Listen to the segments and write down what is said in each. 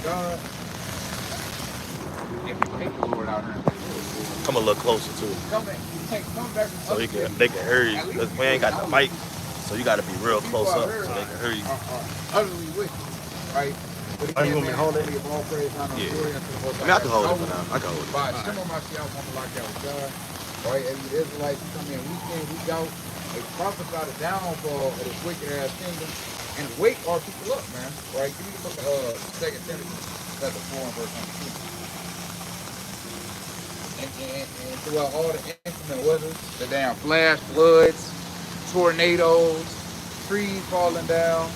God. If you hate the Lord out here, Come a little closer to it. come back from So they can hear you. Cause we ain't got the mic. So you gotta be real close up so they can hear you. Utterly wicked, right? But Are you again, want me to man, hold it? of all praise, honor, and glory unto the Most I mean, I can hold it High. for now. I can hold it. By some of my shit, I want to lock out with God, right? And the Israelites come in week in, week out. They prophesy the downfall of this wicked ass kingdom and wake our people up, man. Right? Give me the book of 2 Timothy, chapter 4 and verse 1. And throughout all the inclement weather, the damn flash floods, tornadoes, trees falling down.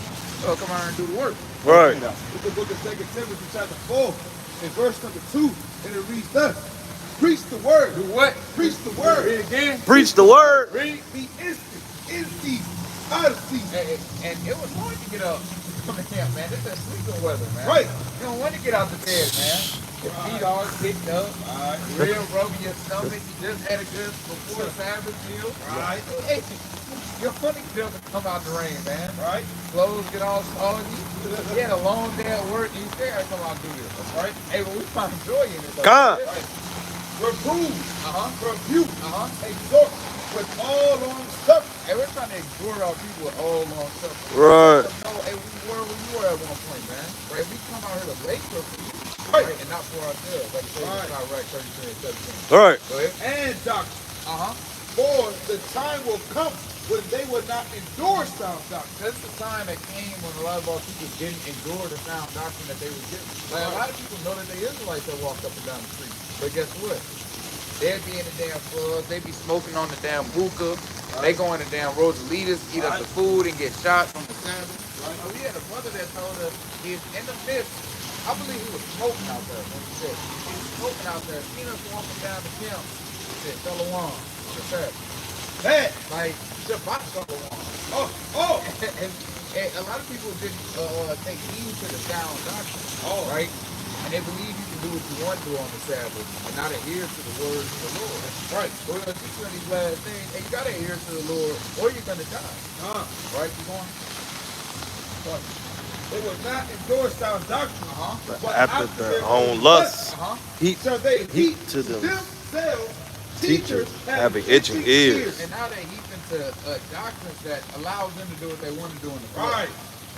Oh, come on and do the work. Right. With the book of 2 Timothy chapter 4 and verse number 2, and it reads thus: preach the word. Do what? Preach the word. Read again. Preach the word. Read. Be instant, in season, out of season. And it was hard to get up from the camp, man. This is sleeping weather, man. Right. You don't want to get out the bed, man. Your feet all kicked up. Right. Real rubbing your stomach. You just had a good before Sabbath meal. Right. Hey, your funny doesn't come out in the rain, man. Right. Clothes get all soggy. You had a long day at work and you still gotta come out and do this. Right. Hey, but we find joy in it, though. God. Reprove, rebuke, Hey, exhort with all long suffering. hey, we're trying to exhort our people with all long suffering. Right. No, hey, we were where you were at one point, man. Right? We come out here to labor for you. Right. And not for ourselves. Like you said, Right. it's not right, 33 and 17. Right. Go ahead. And doctrine. Uh-huh. For the time will come when they will not endure sound doctrine. That's the time that came when a lot of our people didn't endure the sound doctrine that they were given. Like, a lot of people know that they Israelites that walked up and down the street. But guess what? They'd be in the damn clubs. They be smoking on the damn hookah. Right. They go in the damn Rosalitas, eat up the food, and get shot from the Sabbath. Right. We had a brother that told us he's in the midst. I believe he was smoking out there when he said he was smoking out there. Seen us walking down the camp. He said, Shalom. Man. Like, Shabbat Shalom. Oh. And a lot of people didn't take heed to the sound doctrine. Oh. Right? And they believe you can do what you want to do on the Sabbath and not adhere to the words of the Lord. Right. So we're going to teach you in these last things, and you got to adhere to the Lord, or you're going to die. Right? You going? What? They will not endure sound doctrine. But after their own lusts, shall they heap to themselves teachers having itching ears. And now they heap into doctrines that allows them to do what they want to do in the flesh.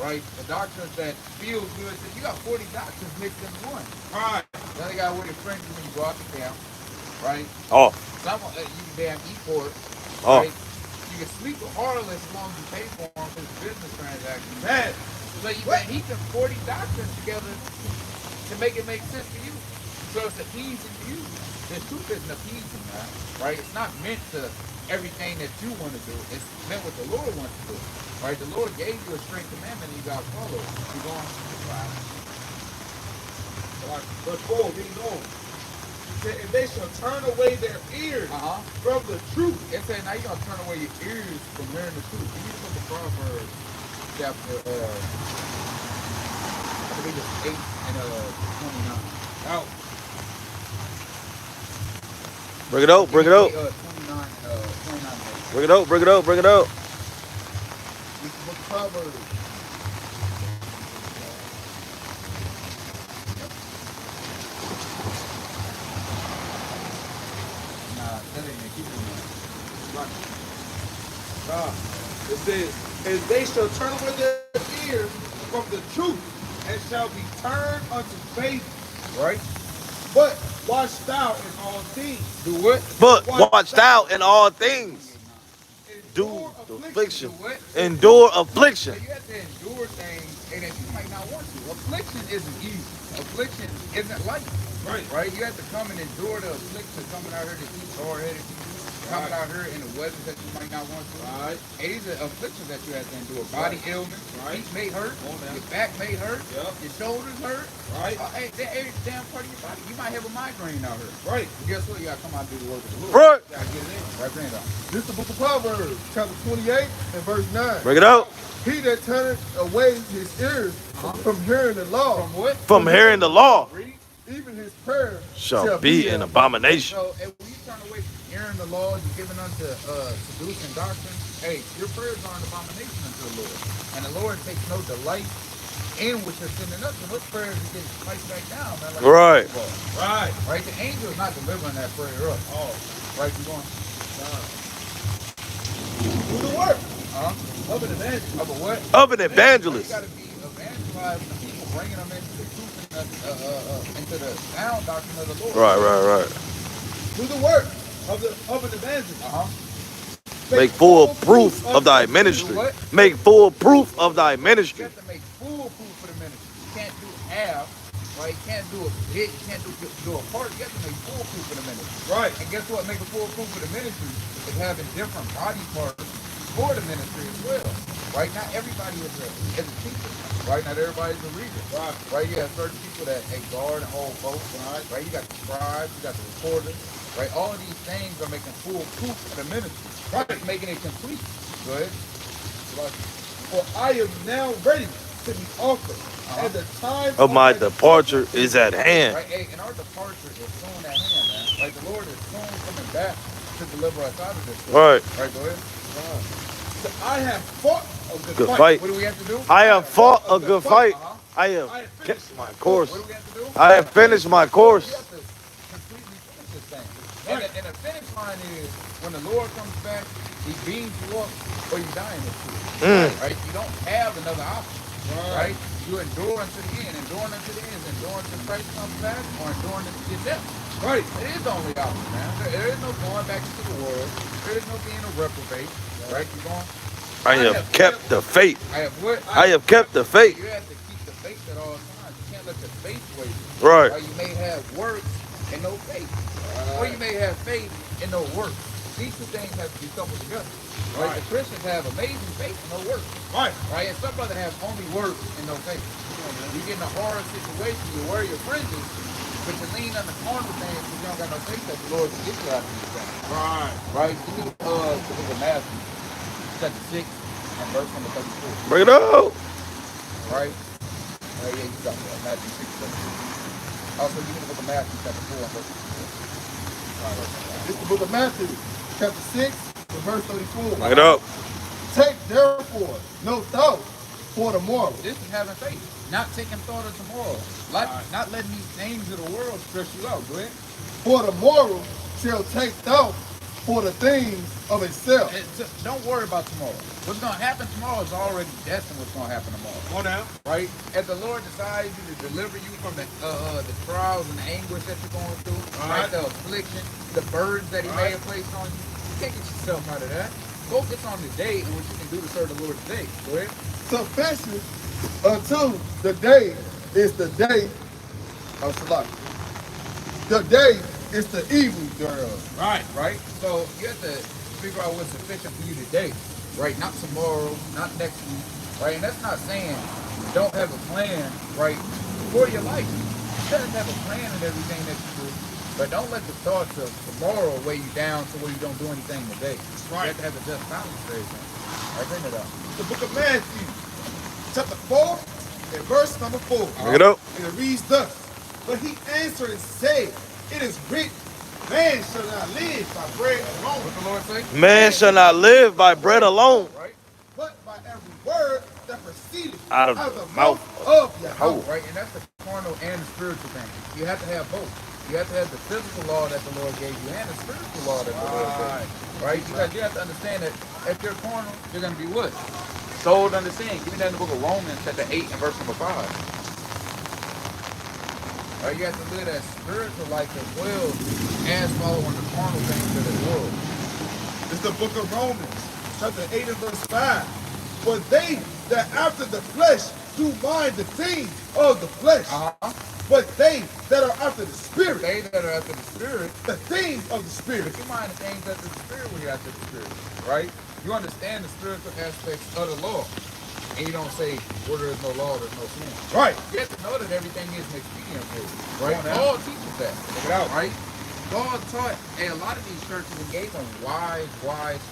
Right? The doctrines that feel good. So you got 40 doctrines mixed into one. Right. Now they got with your friends when you go out the camp. Right? Oh. Some you can damn eat for it. Oh. Right? You can sleep with harlots as long as you pay for them for the business transaction. Man. So you can heap them 40 doctrines together to make it make sense to you. So it's appeasing to you. The truth isn't appeasing, man. Right? It's not meant to everything that you want to do. It's meant what the Lord wants to do. Right? The Lord gave you a straight commandment and you got to follow it. You going? Verse 4, read on. And they shall turn away their ears from the truth. It says now you're going to turn away your ears from hearing the truth. You need to look at Proverbs chapter, I believe it's 8 and 29. Out. Bring it out. Bring it out. 29 and 29. Bring it out. Bring it out. Bring it out. We can look Proverbs. It says, and they shall turn away their ears from the truth and shall be turned unto faith. Right? But watch thou in all things. Do what? But watch thou in all things. Do affliction. Endure affliction. So you have to endure things and that you might not want to. Affliction isn't easy. Affliction isn't light. Right? You have to come and endure the affliction coming out here to keep hard-headed people. Coming out here in the weather that you might not want to. And these are afflictions that you have to endure. Body ailments. Feet may hurt. Your back may hurt. Your shoulders hurt. Hey, every damn part of your body. You might have a migraine out here. But guess what? You got to come out and do the work of the Lord. You got to get it in. Right, bring it out. This is the book of Proverbs, chapter 28 and verse 9. Bring it out. He that turneth away his ears from hearing the law. From what? From hearing the law. Even his prayer shall be an abomination. So if you turn away from hearing the laws and giving unto seducing doctrine, hey, your prayers are an abomination unto the Lord. And the Lord takes no delight in what you're sending up. And those prayers are getting spiked back down, man. Like Right. Right. Right? The angel is not delivering that prayer up. Oh. Right? You going? Do the work. Of an evangelist. Of a what? Of an You evangelist. got to be evangelizing the people, bringing them into the truth and into the sound doctrine of the Lord. Right. Do the work of an evangelist. Make full proof of thy ministry. Make full proof of thy ministry. You have to make full proof of the ministry. You can't do half, right? You can't do a bit. You can't do a part. You have to make full proof of the ministry. Right. And guess what? Making full proof of the ministry is having different body parts for the ministry as well. Right? Not everybody is a teacher. Right? Not everybody's a reader. Right? You have certain people that guard and hold both. Right? You got the scribes. You got the reporters. Right? All of these things are making full proof of the ministry. Right? Making it complete. Go ahead. For I am now ready to be offered. And the time Of my departure is at hand. Right? Hey, and our departure is soon at hand, man. Like the Lord is soon coming back to deliver us out of this. Right. Right, go ahead. So I have fought a Good good fight. What do we have to do? I have fought a good fight. I have kept my course. What do we have to do? I have finished my We course. have to completely finish this thing. And the finish line is when the Lord comes back, he beams you up or you die in this truth. Right? You don't have another option. Right? You endure unto the end. Enduring unto the end is enduring until Christ comes back or enduring unto your death. Right. It is the only option, man. There is no going back into the world. There is no being a reprobate. Right? You going? I have kept the faith. I have what? I have kept the faith. You have to keep the faith at all times. You can't let the faith waver. Right. You may have works and no faith. Or you may have faith and no works. These two things have to be coupled together. Right? The Christians have amazing faith and no works. Right? And some brothers have only works and no faith. You get in a hard situation, you wear your fringes, but you lean on the carnal things because you don't got no faith that the Lord can get you out of these things. Right? Give me the book of Matthew, chapter 6 and verse number 34. Bring it out. Right? Yeah, you got that. Matthew 6, 34. Also, give me the book of Matthew, chapter 4 and verse 34. It's the book of Matthew, chapter 6, verse 34. Bring it up. Take therefore no thought for the morrow. This is having faith, not taking thought of tomorrow. Like, not letting these things of the world stress you out. Go ahead. For the morrow shall take thought for the things of itself. Don't worry about tomorrow. What's going to happen tomorrow is already destined what's going to happen tomorrow. Come on now. Right? If the Lord decides to deliver you from the trials and anguish that you're going through, right? The affliction, the burdens that he may have placed on you, you can't get yourself out of that. Focus on the day and what you can do to serve the Lord today. Go ahead. Sufficient unto the day is the day of Salah. The day is the evil thereof. Right? So you have to figure out what's sufficient for you today. Right? Not tomorrow, not next week. Right? And that's not saying don't have a plan, right, for your life. You should have a plan in everything that you do. But don't let the thoughts of tomorrow weigh you down to where you don't do anything today. You have to have a just balance for everything. Right? Bring it up. The book of Matthew, chapter 4, and verse number 4. Bring it up. And it reads thus. But he answered and said, it is written, man shall not live by bread alone. What the Lord say? Man shall not live by bread alone, Right? But by every word that proceedeth out of the mouth of Yahweh. Right? And that's the carnal and the spiritual thing. You have to have both. You have to have the physical law that the Lord gave you and the spiritual law that the Lord gave you. Right? Because you have to understand that if you're carnal, you're going to be what? Sold under sin. Give me that in the book of Romans, chapter 8 and verse number 5. Right? You have to live that spiritual life as well as following the carnal things of the world. It's the book of Romans, chapter 8 and verse 5. For they that after the flesh do mind the things of the flesh. But they that are after the spirit. They that are after the spirit. The things of the spirit. But you mind the things after the spirit when you're after the spirit. Right? You understand the spiritual aspects of the law. And you don't say, where there is no law, there's no sin. Right. You have to know that everything is an expedient for you. Right? Paul teaches that. Check it out. Right? Paul taught, and a lot of these churches gave them wise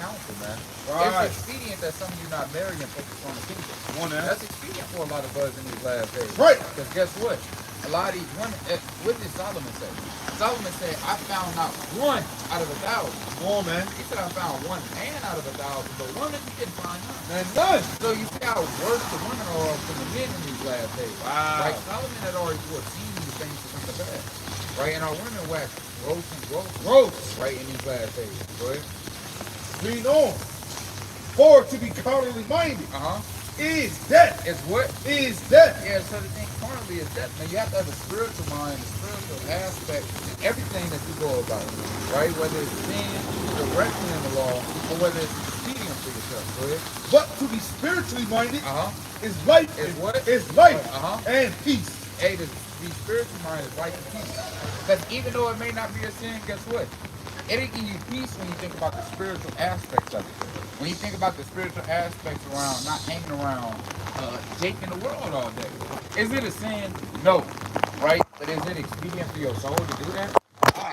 counsel, man. Right. It's expedient that some of you not married and focus on the kingdom. That's expedient for a lot of us in these last days. Right. Because guess what? a lot of these women, what did Solomon say? Solomon said, I found not one out of 1,000. Come on, man. He said, I found one man out of 1,000, but women, he didn't find none. And none. So you see how worse the women are from the men in these last days. Wow. Like Solomon had already foreseen the things to come to pass. Right? And our women wax gross and gross. Gross. Right, in these last days. Go ahead. Read on. For to be carnally minded is death. It's what? Is death. Yeah, so the thing carnally is death. Now you have to have a spiritual mind, a spiritual aspect in everything that you go about. Right? Whether it's sin directly in the law or whether it's expedient for yourself. Go ahead. But to be spiritually minded is life. Is what? Is life and peace. Hey, to be spiritual mind is life and peace. Because even though it may not be a sin, guess what? It'll give you peace when you think about the spiritual aspects of it. When you think about the spiritual aspects around not hanging around taking the world all day. Is it a sin? No. Right? But is it expedient for your soul to do that?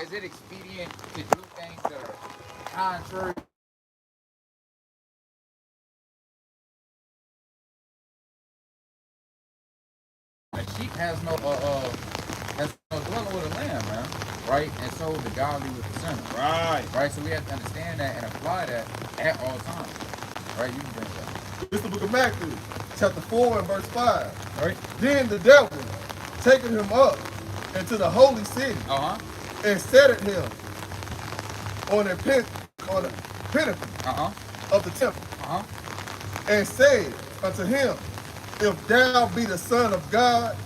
Is it expedient to do things that are contrary? A sheep has no dwelling with a lamb, man. Right? And so the godly with the sinner. Right. Right? So we have to understand that and apply that at all times. Right? You can bring that. This is the book of Matthew, chapter 4 and verse 5. Right? Then the devil, taking him up into the holy city, and set at him on the pinnacle of the temple, and said unto him, If thou be the Son of God,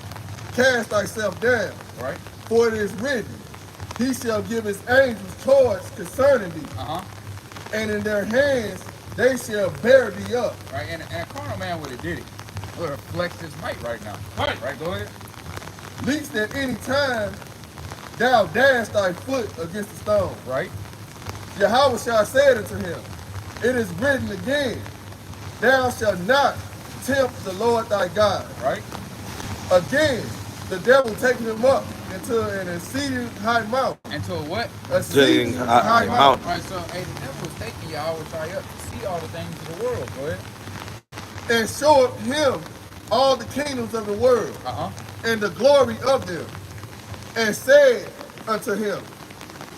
cast thyself down. Right? For it is written, He shall give his angels charge concerning thee, and in their hands they shall bear thee up. Right? And a carnal man would have did it. Would have flexed his might right now. Right? Go ahead. Least at any time thou dash thy foot against the stone. Right? Yahweh shall say unto him, It is written again, Thou shalt not tempt the Lord thy God. Right? Again, the devil taking him up into an exceeding high mountain. Into a what? Exceeding high mountain. Right, so hey, the devil is taking you always try up to see all the things of the world. Go ahead. And showed him all the kingdoms of the world, and the glory of them, and said unto him,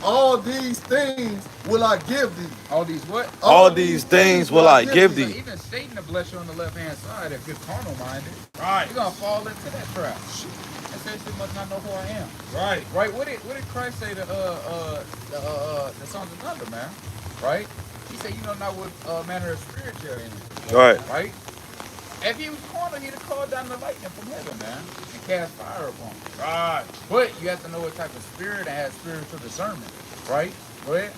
All these things will I give thee. All these what? All these things will I give thee. So even Satan to bless you on the left-hand side if you're carnal-minded. Right. You're going to fall into that trap. And say, you must not know who I am. Right. Right? What did Christ say to the sons of thunder, man? Right? He said, you know not what manner of spirit you're in. Right. Right? If he was carnal, he'd have called down the lightning from heaven, man, and cast fire upon him. Right. But you have to know what type of spirit that has spiritual discernment. Right? Go ahead.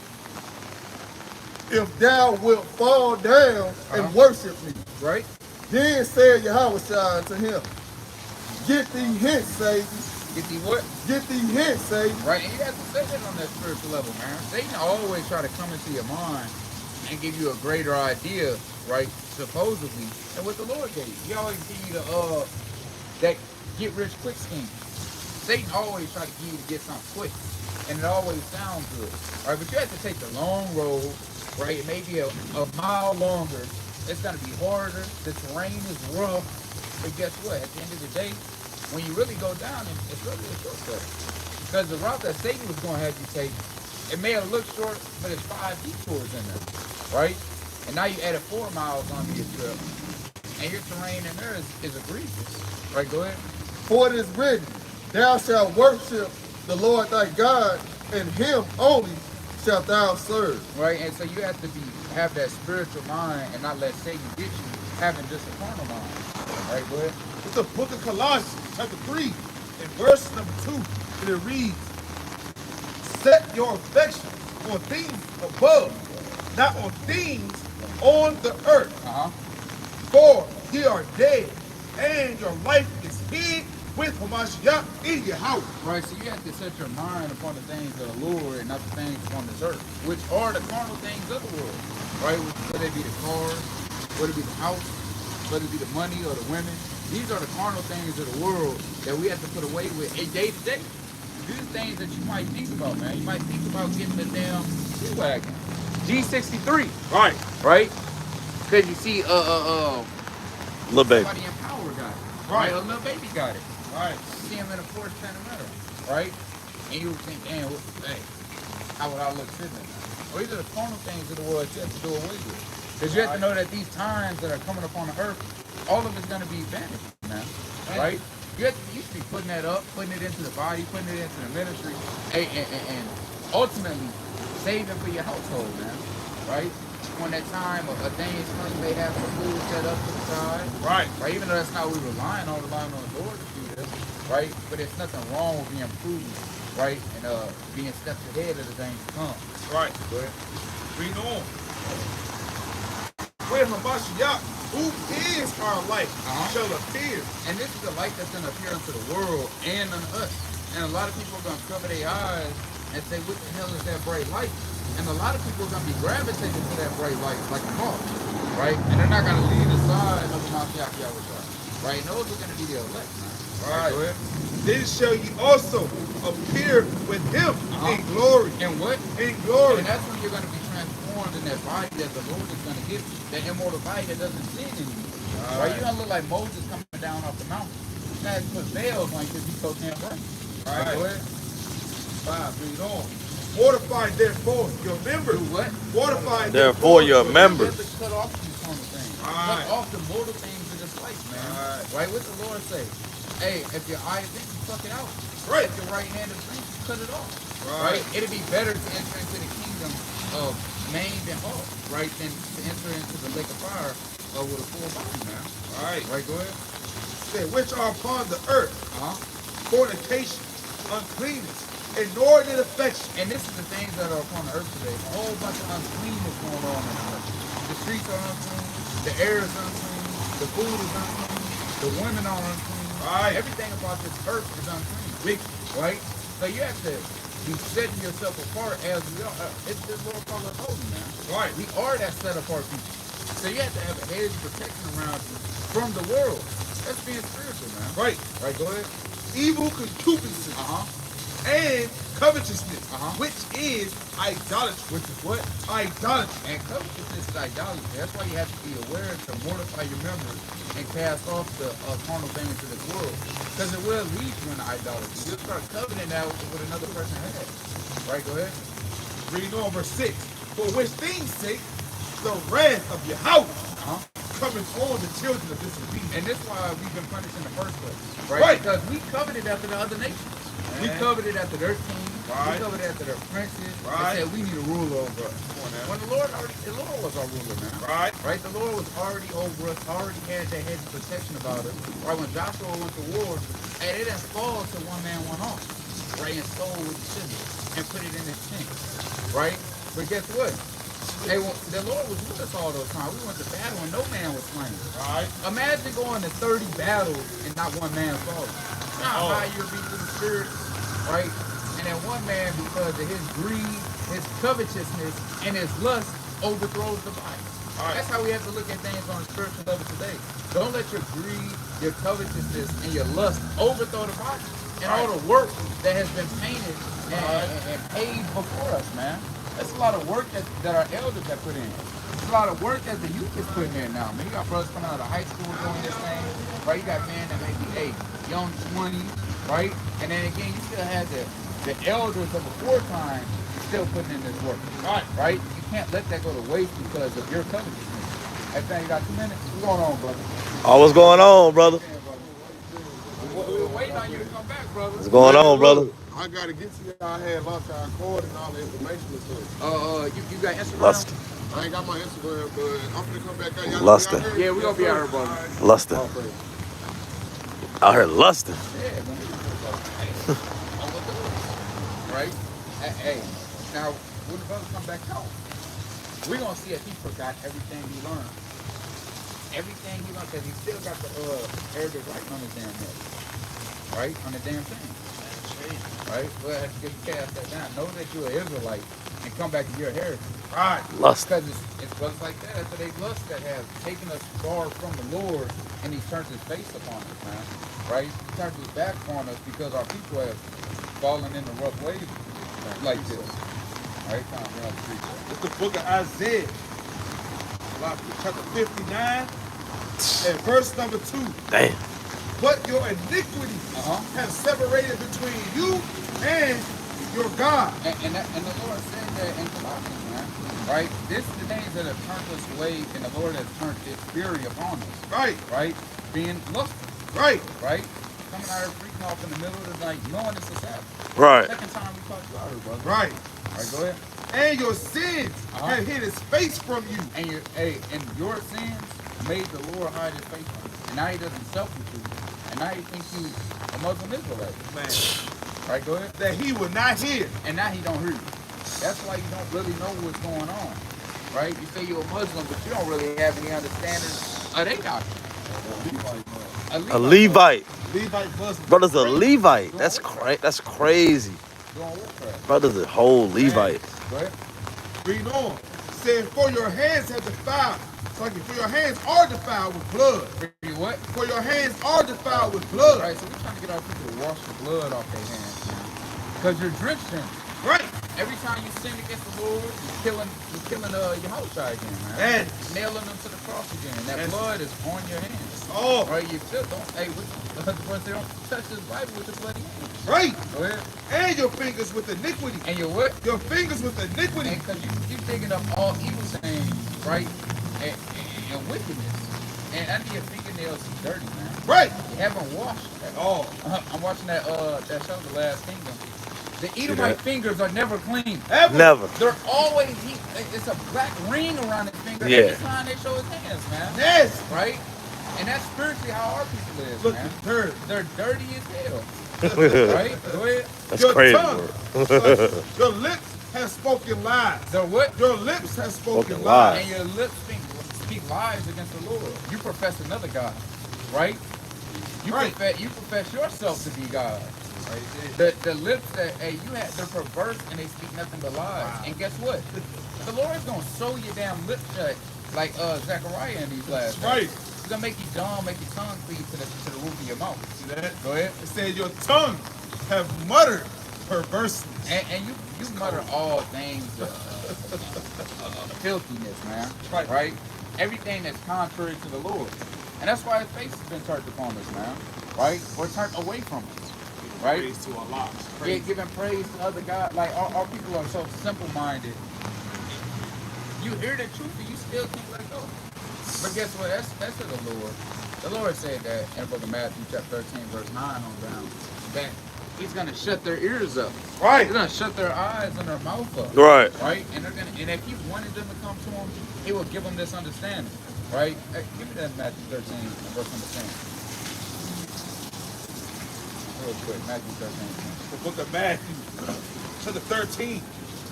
If thou wilt fall down and worship me. Right? Then said Yahweh unto him, Get thee hence, Satan. Get thee what? Get thee hence, Satan. Right, and you have to say that on that spiritual level, man. Satan always try to come into your mind and give you a greater idea, right, supposedly, than what the Lord gave you. He always give you that get-rich-quick scheme. Satan always try to get you to get something quick, and it always sounds good. All right, but you have to take the long road, right? It may be a mile longer. It's going to be harder. The terrain is rough. But guess what? At the end of the day, when you really go down, it's really a shortcut. Because the route that Satan was going to have you take, it may have looked short, but it's 5 detours in there, right? And now you added 4 miles onto your trip, and your terrain in there is egregious. Right, go ahead. For it is written, Thou shalt worship the Lord thy God, and him only shalt thou serve. Right, and so you have to have that spiritual mind and not let Satan get you having just a carnal mind. Right, go ahead. It's the book of Colossians, chapter 3, and verse number 2, and it reads, Set your affection on things above, not on things on the earth. For ye are dead, and your life is hid with Hamashiach in your house. Right, so you have to set your mind upon the things of the Lord and not the things upon this earth, which are the carnal things of the world. Right, whether it be the cars, whether it be the house, whether it be the money or the women. These are the carnal things of the world that we have to put away with a day to day. These are things that you might think about, man. You might think about getting the damn G-Wagon. G63. Right. Right? Because you see, Little baby. somebody in power got it. Right. A little baby got it. Right. See him in a Porsche Panamera, right? And you would think, damn, hey, how would I look sitting in that? Or these are the carnal things of the world you have to do away with. Because you have to know that these times that are coming upon the earth, all of it's going to be vanity, man. Right? You should be putting that up, putting it into the body, putting it into the ministry, and ultimately saving for your household, man. Right? When that time a day's come, they have some food set up to the side. Right. Right? Even though that's not what we're relying on the Lord to do this. Right? But there's nothing wrong with being prudent, right? And being steps ahead of the things to come. Right. Go ahead. Read on. When Hamashiach, who is our light, shall appear. And this is the light that's going to appear unto the world and unto us. And a lot of people are going to cover their eyes and say, what the hell is that bright light? And a lot of people are going to be gravitating to that bright light like a moth, right? And they're not going to leave the side of the Mashiach Yahweh, right? And those are going to be the elect, man. Right. Go ahead. Then shall ye also appear with him in glory. And what? In glory. And that's when you're going to be transformed in that body that the Lord is going to give you. That immortal body that doesn't sin anymore. Right? You're going to look like Moses coming down off the mountain. You have to put veils on because you so can't burn. Right? Go ahead. 5, read on. Mortify therefore your members. Do what? Mortify Therefore your members. You have to cut off these carnal things. Cut off the mortal things of this life, man. Right? What the Lord say? Hey, if your eye is thinking, pluck it out. Right. If your right hand is thinking, cut it off. Right. It'd be better to enter into the kingdom of maimed and halt, right, than to enter into the lake of fire with a full body, man. Right. Right, go ahead. Say, which are upon the earth, fornication, uncleanness, inordinate affection. And this is the things that are upon the earth today. A whole bunch of uncleanness going on in the earth. The streets are unclean, the air is unclean, the food is unclean, the women are unclean. Right. Everything about this earth is unclean. Wicked, right? So you have to be setting yourself apart as we are. It's this Lord called us holy, man. Right. We are that set apart people. So you have to have a hedge of protection around you from the world. That's being spiritual, man. Right. Right, go ahead. Evil concupiscence and covetousness, which is idolatry. Which is what? Idolatry. And covetousness is idolatry. That's why you have to be aware to mortify your members and cast off the carnal things of this world. Because it will lead you into idolatry. You'll start coveting that with what another person has. Right, go ahead. Read on verse 6. For which things sake the wrath of Yahweh cometh on the children of disobedience. And this is why we've been punished in the first place. Right? Because we coveted after the other nations. We coveted after their kings. We coveted after their princes. They said we need a ruler over us. When the Lord was our ruler, man. Right? The Lord was already over us, already had that hedge of protection about us. Right? When Joshua went to war, and it didn't fall till one man went off. Right? And stole what he shouldn't and put it in his tent. Right? But guess what? The Lord was with us all those times. We went to battle and no man was slain. Right? Imagine going to 30 battles and not one man falling. How high you'll be through the spirit, right? And then one man, because of his greed, his covetousness, and his lust, overthrows the body. That's how we have to look at things on a spiritual level today. Don't let your greed, your covetousness, and your lust overthrow the body. And all the work that has been painted and paid before us, man. That's a lot of work that our elders have put in. It's a lot of work that the youth is putting in now. Man, you got brothers coming out of high school doing this thing, right? You got men that may be young 20, right? And then again, you still have the elders of before time still putting in this work. Right? You can't let that go to waste because of your covetousness. Hey, man, you got 2 minutes? What's going on, brother? Oh, what's going on, brother? We're waiting on you to come back, brother. What's going on, brother? I gotta get to y'all. I had lost our cord and all the information and stuff. You got Instagram? Lust. I ain't got my Instagram, but I'm gonna come back out. Y'all Lusting. Yeah, we're gonna be out here, brother. Lusting. Out here lusting. Yeah, man. Right? Hey, now when the brother come back out, we're gonna see if he forgot everything he learned. Everything he learned, because he still got the Arabic writing on his damn head. Right? On the damn thing. Right? Well, I have to get you cast that down. Know that you're an Israelite and come back to your heritage. Right. Lust. Because it's brothers like that. That's what they lust that have taken us far from the Lord, and he turns his face upon us, man. Right? He turns his back upon us because our people have fallen in the rough ways like this. Right? It's the book of Isaiah, chapter 59, and verse number 2. Damn. but your iniquity have separated between you and your God. And the Lord said that in Colossians, man. Right? This is the things that have turned us away, and the Lord has turned His fury upon us. Right. Right? Being lustful. Right. Right? Coming out here freaking off in the middle of the night, knowing it's a Sabbath. Right. Second time we talked about it, brother. Right. All right, go ahead. And your sins have hid His face from you. And your sins made the Lord hide His face from you. And now He doesn't self with you. And now He thinks you a Muslim Israelite. Man. All right, go ahead. That He will not hear. And now He don't hear you. That's why you don't really know what's going on. Right? You say you're a Muslim, but you don't really have any understanding of their doctrine. A Levite. Levite Muslim. Brother's a Levite. That's crazy. Doing witchcraft. Brother's a whole Levite. Go ahead. Read on. Saying, for your hands have defiled. For your hands are defiled with blood. For you what? For your hands are defiled with blood. Right, so we're trying to get our people to wash the blood off their hands. Because you're drenched in it. Right. Every time you sin against the Lord, you're killing your house again, man. And nailing them to the cross again. And that blood is on your hands. Oh. Right, you still don't, they don't touch this Bible with your bloody hands. Right. Go ahead. And your fingers with iniquity. And your what? Your fingers with iniquity. Because you're digging up all evil things, right? And wickedness. And under your fingernails is dirty, man. Right. You haven't washed at all. I'm watching that show, The Last Kingdom. The Edomite fingers are never clean. Ever. Never. They're always, it's a black ring around his finger every time they show his hands, man. Yes. Right? And that's spiritually how our people is, Look, man. dirty. They're dirty as hell. Right? Go ahead. That's your crazy. Tongue, your lips have spoken lies. The what? Your lips have spoken Spoken lies. And your lips speak lies against the Lord. You profess another God, right? You profess yourself to be God. The lips that they're perverse and they speak nothing but lies. Wow. And guess what? The Lord's gonna sew your damn lips shut like Zechariah in these last days. He's gonna make you dumb, make your tongue cleave to the roof of your mouth. See that? Go ahead. It says your tongue have muttered perverseness. And you mutter all things filthiness, man. Right? Everything that's contrary to the Lord. And that's why His face has been turned upon us, man. Right? Or turned away from us. Right? Praise to Allah. Yeah, giving praise to other God. Like our people are so simple-minded. You hear the truth and you still can't let go. But guess what? That's of the Lord. The Lord said that in the book of Matthew, chapter 13, verse 9 on down. That He's gonna shut their ears up. Right. He's gonna shut their eyes and their mouth up. Right. Right. And and if He wanted them to come to Him, He will give them this understanding. Right. Hey, give me that Matthew 13 and verse number 10. Real quick, Matthew 13. The book of Matthew, chapter 13,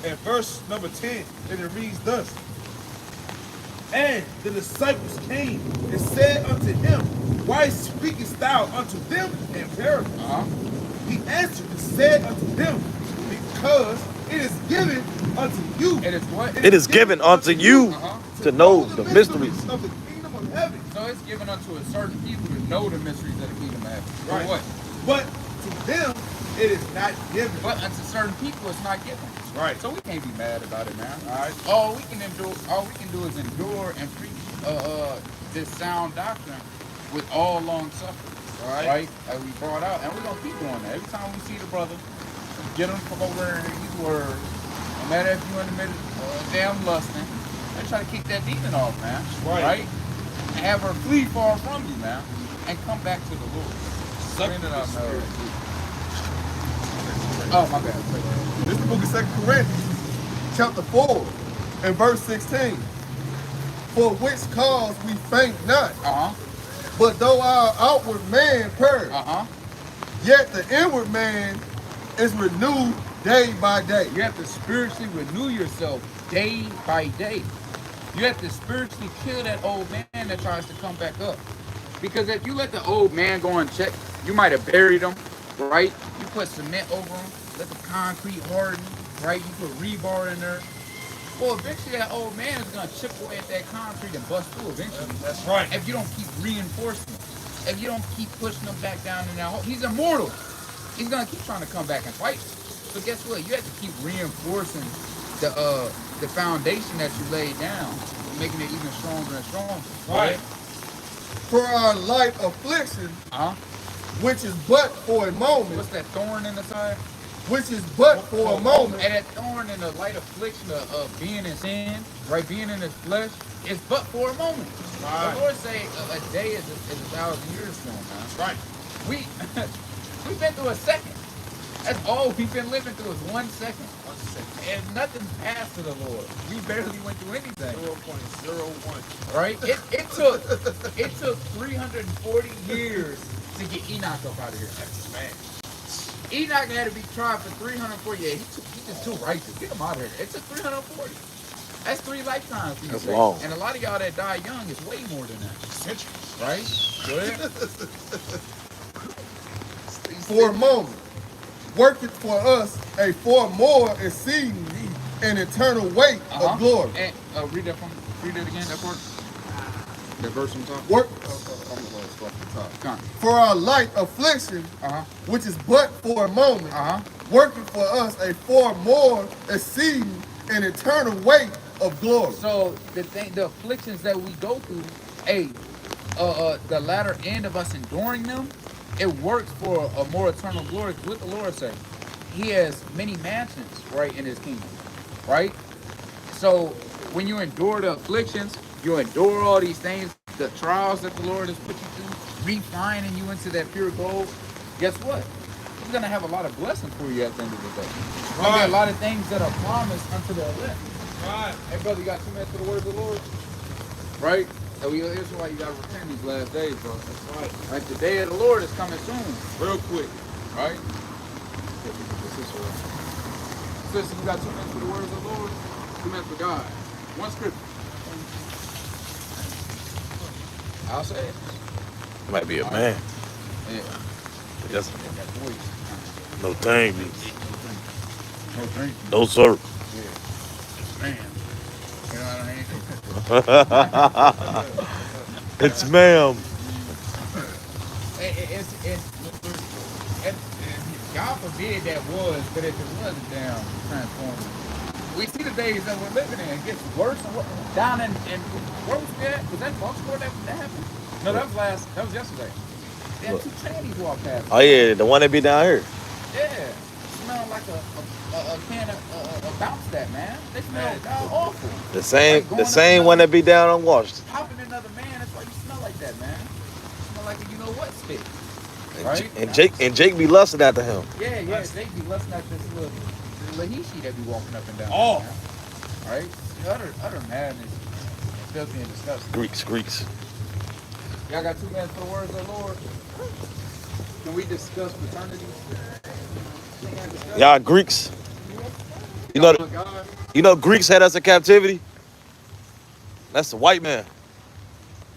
and verse number 10, and it reads thus. And the disciples came and said unto him, why speakest thou unto them in parables? He answered and said unto them, because it is given unto you. It is what? It is given unto you to know the mysteries of the kingdom of heaven. So it's given unto a certain people to know the mysteries of the kingdom of heaven. Right. For what? But to them it is not given. But unto certain people it's not given. Right. So we can't be mad about it, man. All right. All we can do is endure and preach this sound doctrine with all long suffering. All right. Right? As we brought out. And we're gonna keep doing that. Every time we see the brother, get him from over there and hear these words. No matter if you're in the middle of damn lusting, let's try to kick that demon off, man. Right? And have her flee far from you, man. And come back to the Lord. Oh, my bad. This is the book of 2 Corinthians, chapter 4, and verse 16. For which cause we faint not, but though our outward man perish, yet the inward man is renewed day by day. You have to spiritually renew yourself day by day. You have to spiritually kill that old man that tries to come back up. Because if you let the old man go unchecked, you might have buried him, right? You put cement over him, let the concrete harden, right? You put rebar in there. Well, eventually that old man is going to chip away at that concrete and bust through eventually. That's right. If you don't keep reinforcing him, if you don't keep pushing him back down in that hole, he's immortal. He's going to keep trying to come back and fight. So guess what? You have to keep reinforcing the foundation that you laid down, making it even stronger and stronger. Right. For our light affliction which is but for a moment. What's that thorn in the side? Which is but for a moment. And that thorn in the light affliction of being in sin, right? Being in his flesh, is but for a moment. Right. The Lord say a day is 1,000 years to him, man. Right. We've been through a second. That's all we've been living through is 1 second. 1 second. And nothing's passed to the Lord. We barely went through anything. 0.01. Right? It took 340 years to get Enoch up out of here. That's man. Enoch had to be tried for 340 years. He's just too righteous. Get him out of here. It took 340. That's 3 lifetimes. That's long. And a lot of y'all that die young is way more than that. Centuries. Right? Go ahead. For a moment. Working for us a far more exceeding an eternal weight of glory. And read that from me. Read it again, that part. That verse on top. Work. Come. For our light affliction, which is but for a moment, working for us a far more exceeding an eternal weight of glory. So the afflictions that we go through, the latter end of us enduring them, it works for a more eternal glory. What the Lord say? He has many mansions, right, in his kingdom, right? So when you endure the afflictions, you endure all these things, the trials that the Lord has put you through, refining you into that pure gold. Guess what? He's gonna have a lot of blessings for you at the end of the day. Right. A lot of things that are promised unto the elect. Right. Hey brother, you got 2 minutes for the word of the Lord? Right? So here's why you gotta repent these last days, bro. That's right. Right, the day of the Lord is coming soon. Real quick. Right? Sister, you got 2 minutes for the words of the Lord? 2 minutes for God. One scripture. I'll say it. Might be a man. Yeah. Yes. That voice. No thing. No drink. No sir. Yeah. Man. You know what I mean? It's ma'am. God forbid that was, but if it wasn't down transforming. We see the days that we're living in. It gets worse and worse. Down in where was that? Was that Bucksport that happened? No, that was yesterday. They had 2 trannies walk past. Oh yeah, the one that be down here. Yeah. Smell like a can of bounce that, man. They smell awful. The same Like one that be down on Washington. Popping another man, that's why you smell like that, man. You smell like a you know what spit. Right? And Jake be lusting after him. Yeah, they be lusting at this little Lahishi that be walking up and down. Oh. There, right? Utter madness. Filthy and disgusting. Greeks. Y'all got 2 minutes for the words of the Lord. Can we discuss paternity? Y'all Greeks. You know Greeks had us in captivity? That's the white man.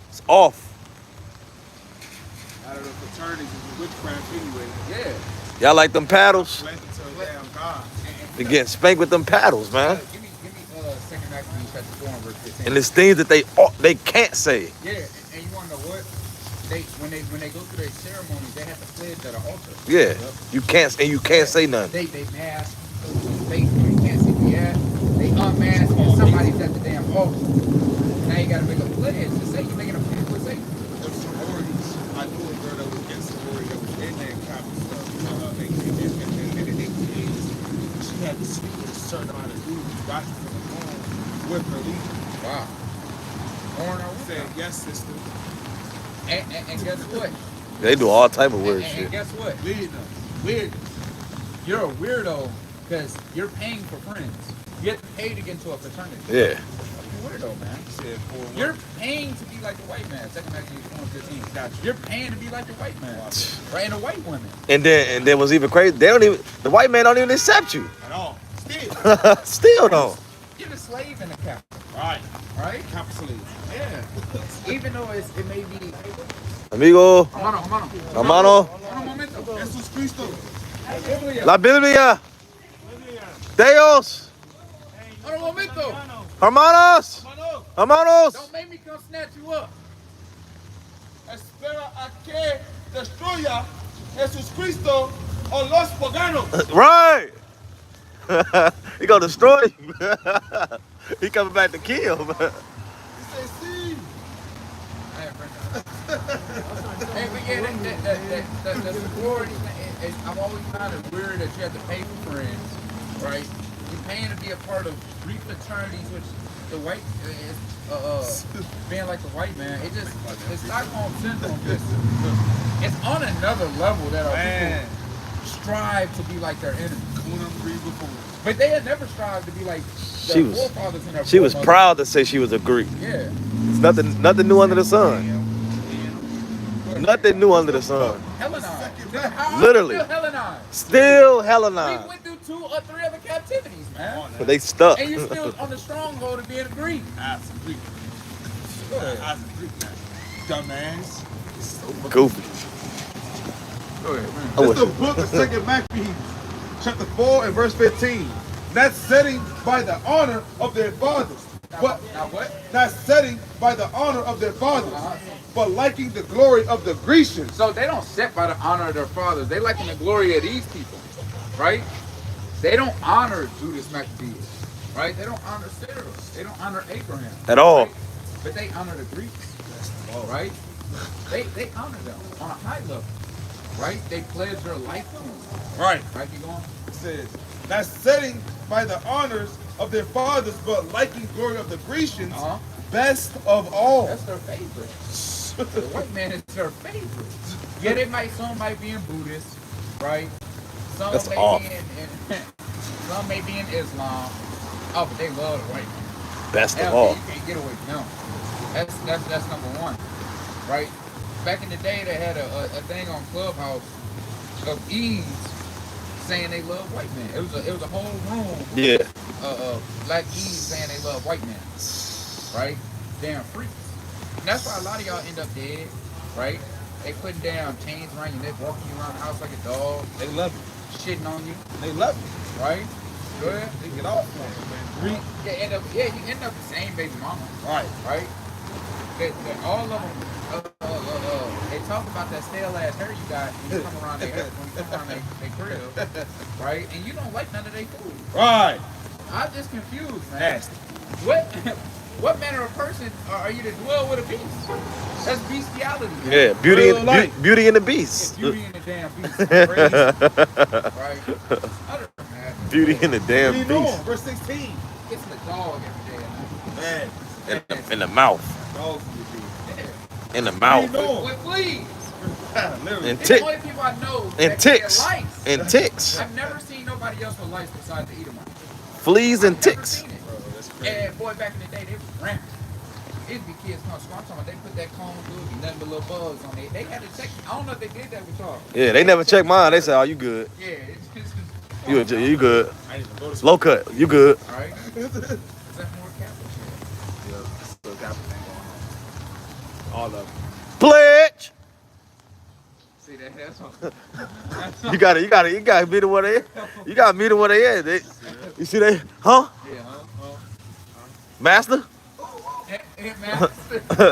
It's off. Out of the fraternities is witchcraft anyway. Yeah. Y'all like them paddles? Went to a damn God. They getting spanked with them paddles, man. Give me 2 Maccabees chapter 4 and verse 15. And there's things that they can't say. Yeah, and you want to know what? When they go through their ceremonies, they have to pledge at an altar. Yeah, Yep. you can't say nothing. They mask so face where you can't see the ass. They unmask and somebody's at the damn altar. Now you gotta make a pledge to say you're making a pledge to say. There's sororities. I knew a girl that was in sorority that was in that kind of stuff. She had to sleep with a certain amount of dudes watching from the home with her leader. Wow. Said, yes, sister. And guess what? They do all type of weird and shit. guess what? Weird. You're a weirdo because you're paying for friends. You have to pay to get into a fraternity. Yeah. You're a weirdo, man. You're paying to be like the white man. 2 Maccabees 4:15. Gotcha. You're paying to be like the white man, right? And the white women. And then what's even crazy, the white man don't even accept you. At all. Still don't. You're the slave in the capital. Right? Capital slave. Yeah. Even though it may be. Amigo. Hermano. Jesus Cristo. La Biblia. Deus. Hermanos. Don't make me come snatch you up. Espera a que destruya Jesus Cristo o los paganos. Right. He gonna destroy you. He coming back to kill. He said, see. Hey, Yeah, the sorority thing, I've always found it weird that you have to pay for friends, right? You're paying to be a part of three fraternities, which the white, being like the white man, it just, the Stockholm Syndrome just, it's on another level that our people strive to be like their enemies. But they had never strived to be like their forefathers and their She was foremothers. proud to say she was a Greek. Yeah. It's nothing new under the sun. Nothing new under the sun. Hellenized. Literally. Still Hellenized. Still We Hellenized. went through 2 or 3 other captivities, man. But they stuck. And you're still on the stronghold of being a Greek. Dumbass. Goofy. Go ahead, man. I It's wish- the book of 2 Maccabees, chapter 4 and verse 15. Not setting by the honor of their fathers, but Now what? not setting by the honor of their fathers, but liking the glory of the Grecians. So they don't set by the honor of their fathers. They like in the glory of these people, right? They don't honor Judas Maccabeus, right? They don't honor Sarah. They don't honor Abraham. At all. Right? But they honor the Greeks, right? They honor them on a high level, right? They pledge their life to them. Right. Right, you going? It says, not setting by the honors of their fathers, but liking glory of the Grecians, best of all. That's their favorite. The white man is their favorite. Yeah, some might be in Buddhist, right? Some That's may off. be in some may be in Islam. Oh, but they love the white man. Best of Hell, all. you can't get away from them. That's number one, right? Back in the day, they had a thing on Clubhouse of Eves saying they love white men. It was a whole room. Yeah. Black Eves saying they love white men, right? Damn freaks. And that's why a lot of y'all end up dead, right? They putting down chains around your neck, walking you around the house like a dog. They love you. Shitting on you, They love you. right? Good. They get off on you, man. You end up the same baby mama, Right. right? All of them, they talk about that stale ass hair you got when you come around their crib, right? And you don't like none of their food. Right. I'm just confused, man. Nasty. What manner of person are you to dwell with a beast? That's bestiality. Man. Yeah. Beauty and the Beast. It's beauty in the damn beast. Crazy. Right? Utter madness. Beauty and the damn Read on, Beast. verse 16. It's the dog every day. Man. In the mouth. Dogs will Yeah. In the mouth. Read on. With fleas. Literally. And It's the tick. only people I know And that ticks. get lice. And ticks. I've never seen nobody else with lice besides the Edomites. Fleas and I've never ticks. seen it. Bro, that's crazy. And boy, back in the day, they was rampant. It'd be kids come school. I'm talking about they put that comb through, be nothing but little bugs on it. They had to check. I don't know if they did that with y'all. Yeah, they never check mine. They say, "Oh, you good? Yeah, it's just. You good? I didn't even go to school. Low cut. You good?" All right. Is that more Catholic shit? Yeah, still got the thing going on. All of them. Pledge. See that? That's all. You gotta meet them where they. You gotta meet them where they at. You see they? Huh? Yeah, Master? man,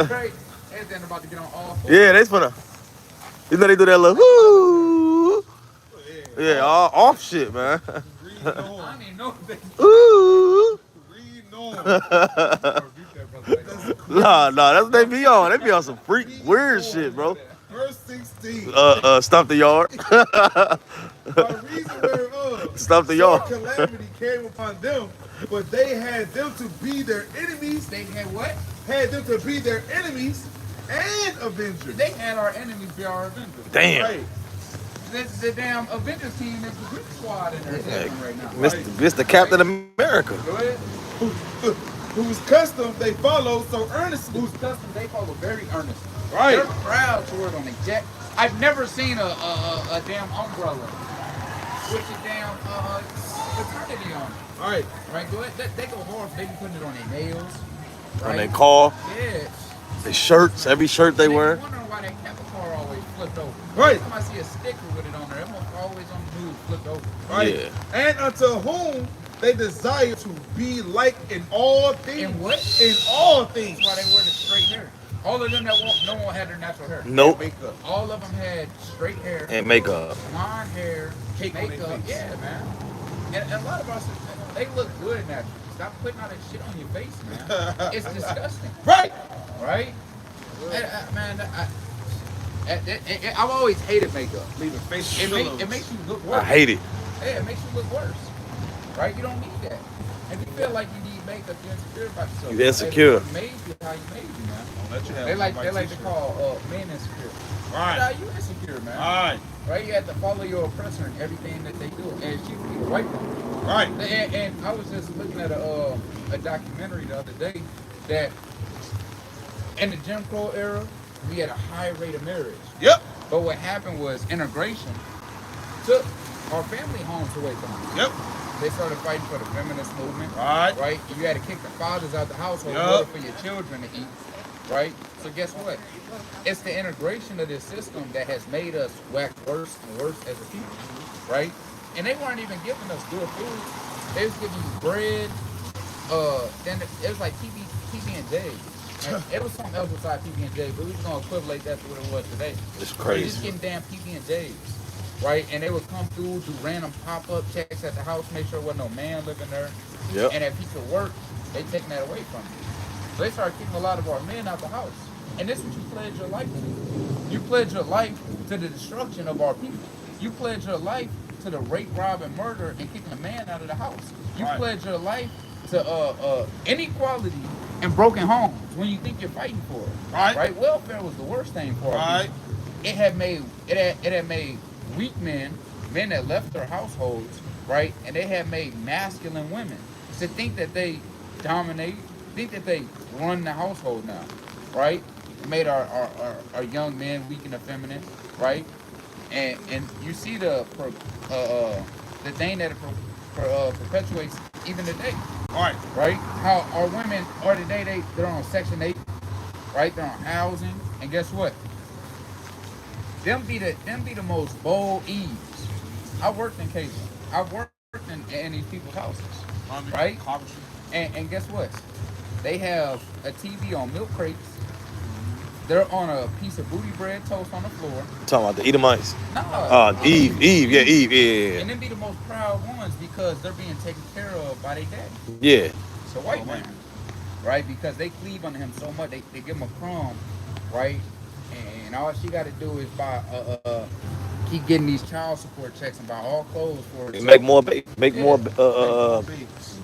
right. And then about to get on all fours. Yeah, they finna. You know they do that little woo. Yeah, all off shit, man. Read I on. don't even know if they. Ooh. Read on. Nah, that's what they be on. They be on some freak weird shit, bro. Verse 16. Stump the yard. By reason whereof Stump the sore yard. calamity came upon them, but they had them to be their enemies, They had what? had them to be their enemies and avengers. They had our enemies be our Avengers. Damn. Right. The damn Avengers team is the Greek squad in there right now. Mr. Captain America. Go ahead. Whose custom they follow so earnestly. Whose custom they follow very earnestly. Right. They're proud to wear it on their jet. I've never seen a damn umbrella with a damn fraternity on it. All right. Right? Go ahead. They go hard. They be putting it on their nails. Right? On their car, Yeah. their shirts, every shirt they wear. Wondering why that Kappa car always flipped over. Right. Every time I see a sticker with it on there, it's always on the news flipped over. Right. Yeah. And unto whom they desire to be like in all things. In what? In all things. That's why they wear the straight hair. All of them no one had their natural hair. Nope. Makeup. All of them had straight hair, And makeup. blonde hair, Cake on their makeup. face. Yeah, man. And a lot of us, they look good naturally. Stop putting all that shit on your face, man. It's disgusting. Right. Right? I've always hated makeup. Leaving face It makes you look worse. I hate it. Yeah, it makes you look worse. Right? You don't need that. If you feel like you need makeup, you're insecure about yourself. You're insecure. They made you how you made you, man. Don't let you have They like white to t-shirt. call men insecure. Right. Nah, you insecure, man. Right. Right? You have to follow your oppressor in everything that they do. And she be a white woman. Right. And I was just looking at a documentary the other day that in the Jim Crow era, we had a high rate of marriage. Yep. But what happened was integration took our family homes away from us. Yep. They started fighting for the feminist movement. Right. Right? You had to kick the fathers out the household in Yep. order for your children to eat. Right? So guess what? It's the integration of this system that has made us wax worse and worse as a people. Right? And they weren't even giving us good food. They was giving you bread. Then it was like PB&J. And it was something else besides PB&J, but we was gonna equivalent that to what it was today. It's You're crazy. just getting damn PB&Js, right? And they would come through, do random pop-up checks at the house, make sure there wasn't no man living there. Yep. And that piece of work, they taking that away from you. So they started kicking a lot of our men out the house. And this is what you pledge your life to. You pledge your life to the destruction of our people. You pledge your life to the rape, rob, and murder and kicking a man out of the house. You Right. pledge your life to inequality and broken homes when you think you're fighting for it. Right. Right? Welfare was the worst thing for our Right. people. It had made weak men that left their households, right? And they had made masculine women to think that they dominate, think that they run the household now, right? It made our young men weak and effeminate, right? And you see the thing that it perpetuates even today, Right. right? How our women are today, they're on Section 8, right? They're on housing, and guess what? Them be the most bold Eves. I worked in Cajun. I've worked in these people's houses, right? And guess what? They have a TV on milk crates. They're on a piece of booty bread toast on the floor. Talking about the Edomites. Nah. Eve, yeah. And then be the most proud ones because they're being taken care of by their daddy. Yeah. It's a white man, right? Because they cleave on him so much, they give him a crumb, right? And all she got to do is buy, keep getting these child support checks and buy all clothes for her. Make more Babies.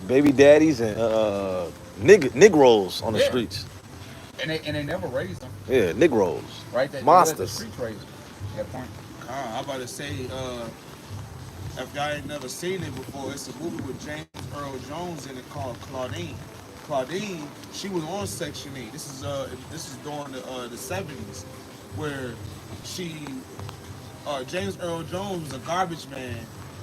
baby daddies and Negroes on the Yeah. streets. And they never raise them, Yeah, Negroes. right? They let the Monsters. streets raise them. That point. I'm about to say, if y'all ain't never seen it before, it's a movie with James Earl Jones in it called Claudine. Claudine, she was on Section 8. This is during the 70s, where James Earl Jones was a garbage man.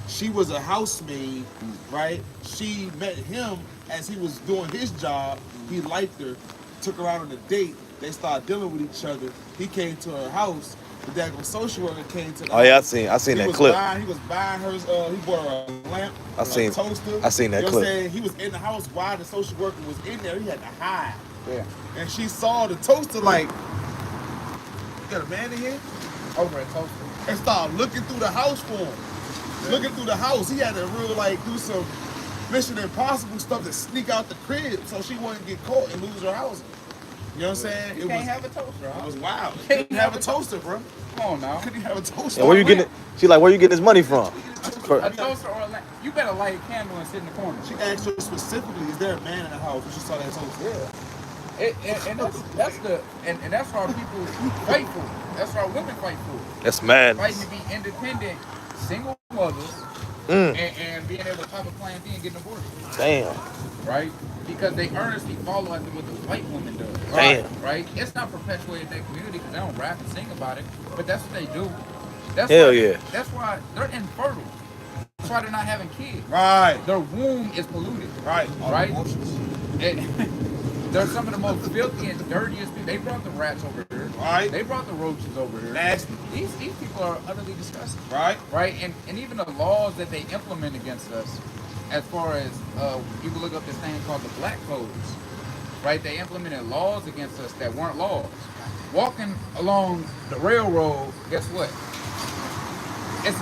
She was a housemaid, right? She met him as he was doing his job. He liked her, took her out on a date. They started dealing with each other. He came to her house. The daggone social worker came to the Oh yeah, I house. seen He that was clip. He was buying her. He bought her a lamp, I seen a toaster. I seen that You know clip. what I'm saying? He was in the house while the social worker was in there. He had to hide. Yeah. And she saw the toaster like, you got a man in here? Over at Toaster. And started looking through the house for him. Looking through the house. He had to really like do some Mission Impossible stuff to sneak out the crib so she wouldn't get caught and lose her house. You know what I'm saying? You can't have a toaster, It huh? was wild. Can't Couldn't have a toaster, bro. Come on now. Couldn't have a toaster. And where you getting it? She like, where you getting this money from? A toaster or a lamp. You better light a candle and sit in the corner. She asked her specifically, is there a man in the house when she saw that toaster? Yeah. And that's our people fight for. That's our women fight for. That's Fighting madness. to be independent, single mothers, Mm. and being able to pop a Plan B and get an abortion. Damn. Right? Because they earnestly follow after what the white woman does. Damn. Right? It's not perpetuated in their community because they don't rap and sing about it, but that's what they do. That's Hell why, yeah. That's why they're infertile. That's why they're not having kids. Right. Their womb is polluted. Right. Right? They're some of the most filthy and dirtiest people. They brought the rats over here. Right. They brought the roaches over here. Nasty. These people are utterly disgusting. Right. Right? And even the laws that they implement against us, as far as you can look up this thing called the Black Codes. Right? They implemented laws against us that weren't laws. Walking along the railroad, guess what? It's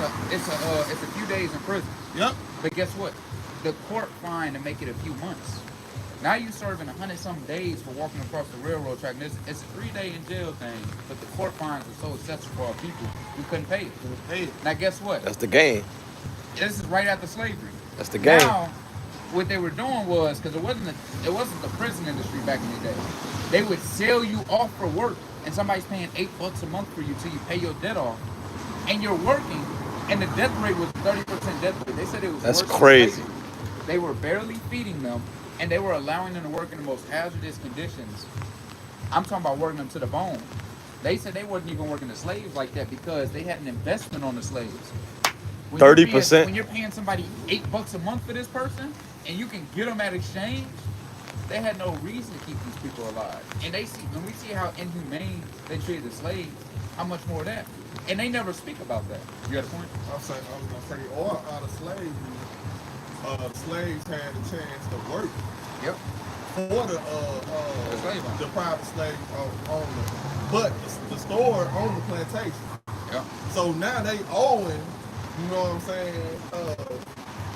a few days in prison. Yep. But guess what? The court fined to make it a few months. Now you serving 100-some days for walking across the railroad track. And it's a 3-day in jail thing, but the court fines are so excessive for our people, we couldn't pay it. Now guess what? That's the game. This is right after slavery. That's the game. Now, what they were doing was, because it wasn't the prison industry back in the day. They would sell you off for work, and somebody's paying $8 a month for you till you pay your debt off, and you're working, and the death rate was 30% death rate. They said it was That's worse than crazy. slavery. They were barely feeding them, and they were allowing them to work in the most hazardous conditions. I'm talking about working them to the bone. They said they wasn't even working the slaves like that because they had an investment on the slaves. 30%. When you're paying somebody $8 a month for this person, and you can get them at exchange, they had no reason to keep these people alive. And when we see how inhumane they treated the slaves, how much more of that? And they never speak about that. You got a point? I was gonna say, or out of slavery, slaves had a chance to work. Yep. For the slave owner. the private slave owner, but the store owned the plantation. Yep. So now they owing, you know what I'm saying?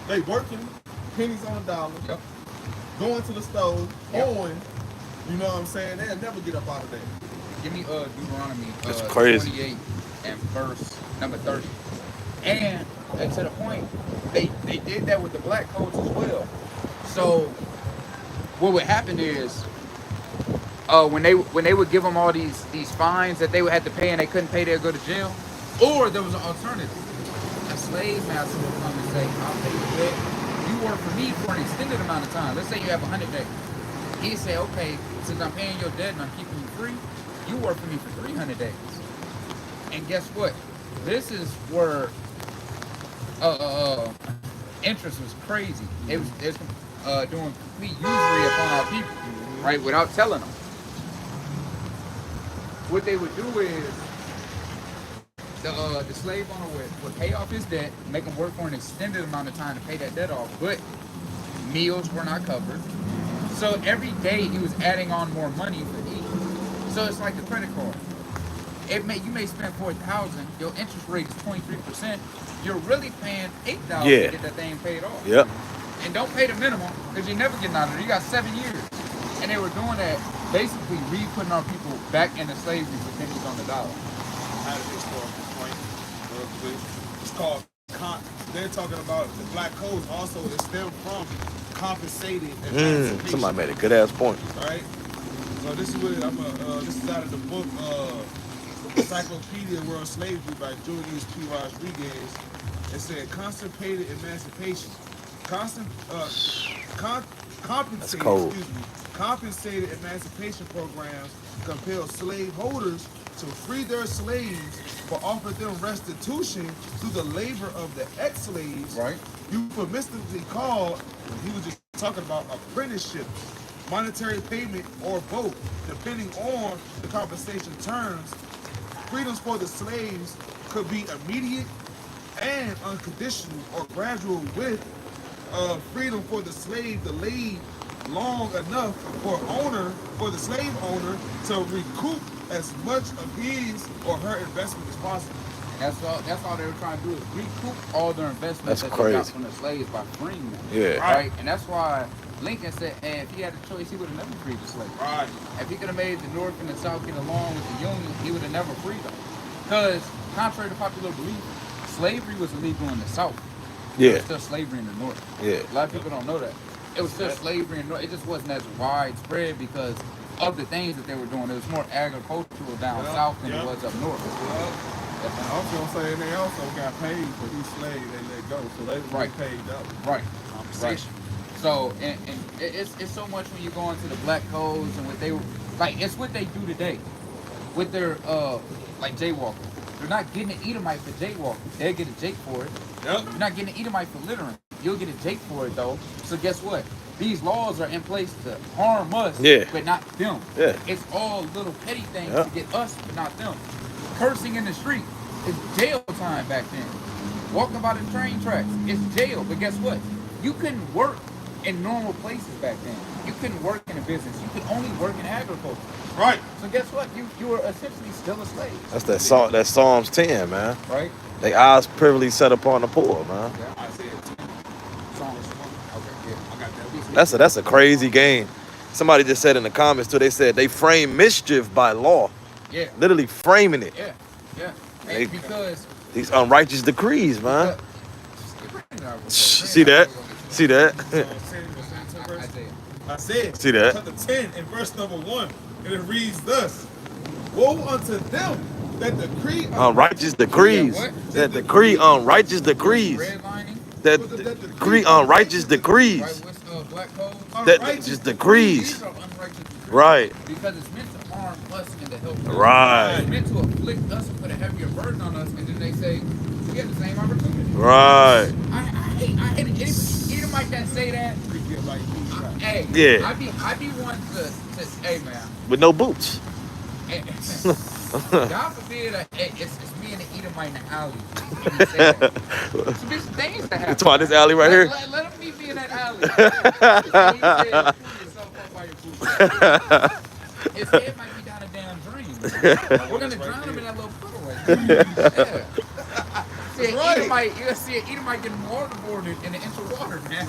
They working pennies on a dollar. Yep. Going to the stove, Yep. owing. You know what I'm saying? They'll never get up out of there. Give me Deuteronomy That's crazy. 28 and verse number 30. And to the point, they did that with the black codes as well. So what would happen is when they would give them all these fines that they would have to pay and they couldn't pay, they'd go to jail. Or there was an alternative. A slave master would come and say, I'll pay you debt. You work for me for an extended amount of time. Let's say you have 100 days. He'd say, okay, since I'm paying your debt and I'm keeping you free, you work for me for 300 days. And guess what? This is where interest was crazy. It was doing complete usury upon our people, right? Without telling them. What they would do is the slave owner would pay off his debt, make him work for an extended amount of time to pay that debt off, but meals were not covered. So every day he was adding on more money for each. So it's like a credit card. You may spend $4,000, your interest rate is 23%. You're really paying $8,000 to get that thing paid off. Yep. And don't pay the minimum because you're never getting out of it. You got 7 years. And they were doing that, basically re-putting our people back into slavery for pennies on the dollar. How did they score this point? Real quick. It's called they're talking about the black codes also that stem from compensated emancipation. Somebody made a good ass point. All right. So this is what this is out of the book Encyclopedia of World Slavery by Julius P. Rodriguez. It said constipated emancipation. Compensated emancipation programs compel slaveholders to free their slaves but offer them restitution through the labor of the ex-slaves. Right. Euphemistically called, he was just talking about apprenticeship, monetary payment, or both, depending on the compensation terms. Freedoms for the slaves could be immediate and unconditional or gradual, with freedom for the slave delayed long enough for the slave owner to recoup as much of his or her investment as possible. That's all they were trying to do is recoup all their investments That's that they got crazy. from the slaves by freeing them. Yeah. Right? And that's why Lincoln said, if he had a choice, he would have never freed the slaves. Right. If he could have made the North and the South get along with the Union, he would have never freed them. Because, contrary to popular belief, slavery was illegal in the South. It Yeah. was still slavery in the North. Yeah. A lot of people don't know that. It was still slavery in the North. It just wasn't as widespread because of the things that they were doing. It was more agricultural down south than it was up north. And also saying they also got paid for each slave they let go, so they were paid up. Right. Right. So, and it's so much when you go into the black codes and what they like. It's what they do today with their like jaywalking. They're not getting an Edomite for jaywalking. They'll get a Jake for it. Yep. You're not getting an Edomite for littering. You'll get a Jake for it though. So guess what? These laws are in place to harm us, but not them. Yeah. It's all little petty things to get us, but not them. Cursing in the street is jail time back then. Walking by the train tracks is jail. But guess what? You couldn't work in normal places back then. You couldn't work in a business. You could only work in agriculture. Right. So guess what? You were essentially still a slave. That's that Psalms 10, man. Right? They eyes privily set upon the poor, man. Yeah. I said 10. Psalms 1. Okay, yeah. I got that. That's a crazy game. Somebody just said in the comments too. They said they frame mischief by law, Yeah, literally framing it. yeah, yeah. They- And because These unrighteous decrees, man. See that? See that? Psalms 10, verse 10. I said, See that? chapter 10 and verse number 1, and it reads thus: Woe unto them that decree Unrighteous decrees. That decree unrighteous decrees. redlining, That decree unrighteous decrees. right? With black codes. That just decrees. These are unrighteous decrees. Right. Because it's meant to harm us and to help us. Right. It's meant to afflict us and put a heavier burden on us, and then they say, we have the same opportunity. Right. I hate it. Edomite that say that. Hey, Yeah. I be one to hey man. With no boots. God forbid, it's me and the Edomite in the alley. And he said that. So this things that happen. You talking about this alley right here? Let him meet me in that alley. He said, "Pull yourself up by your boots." His head might be down a damn drain. We're gonna drown him in that little puddle right there. Yeah. See, Edomite, you see an Edomite getting waterboarded in an inch of water, man.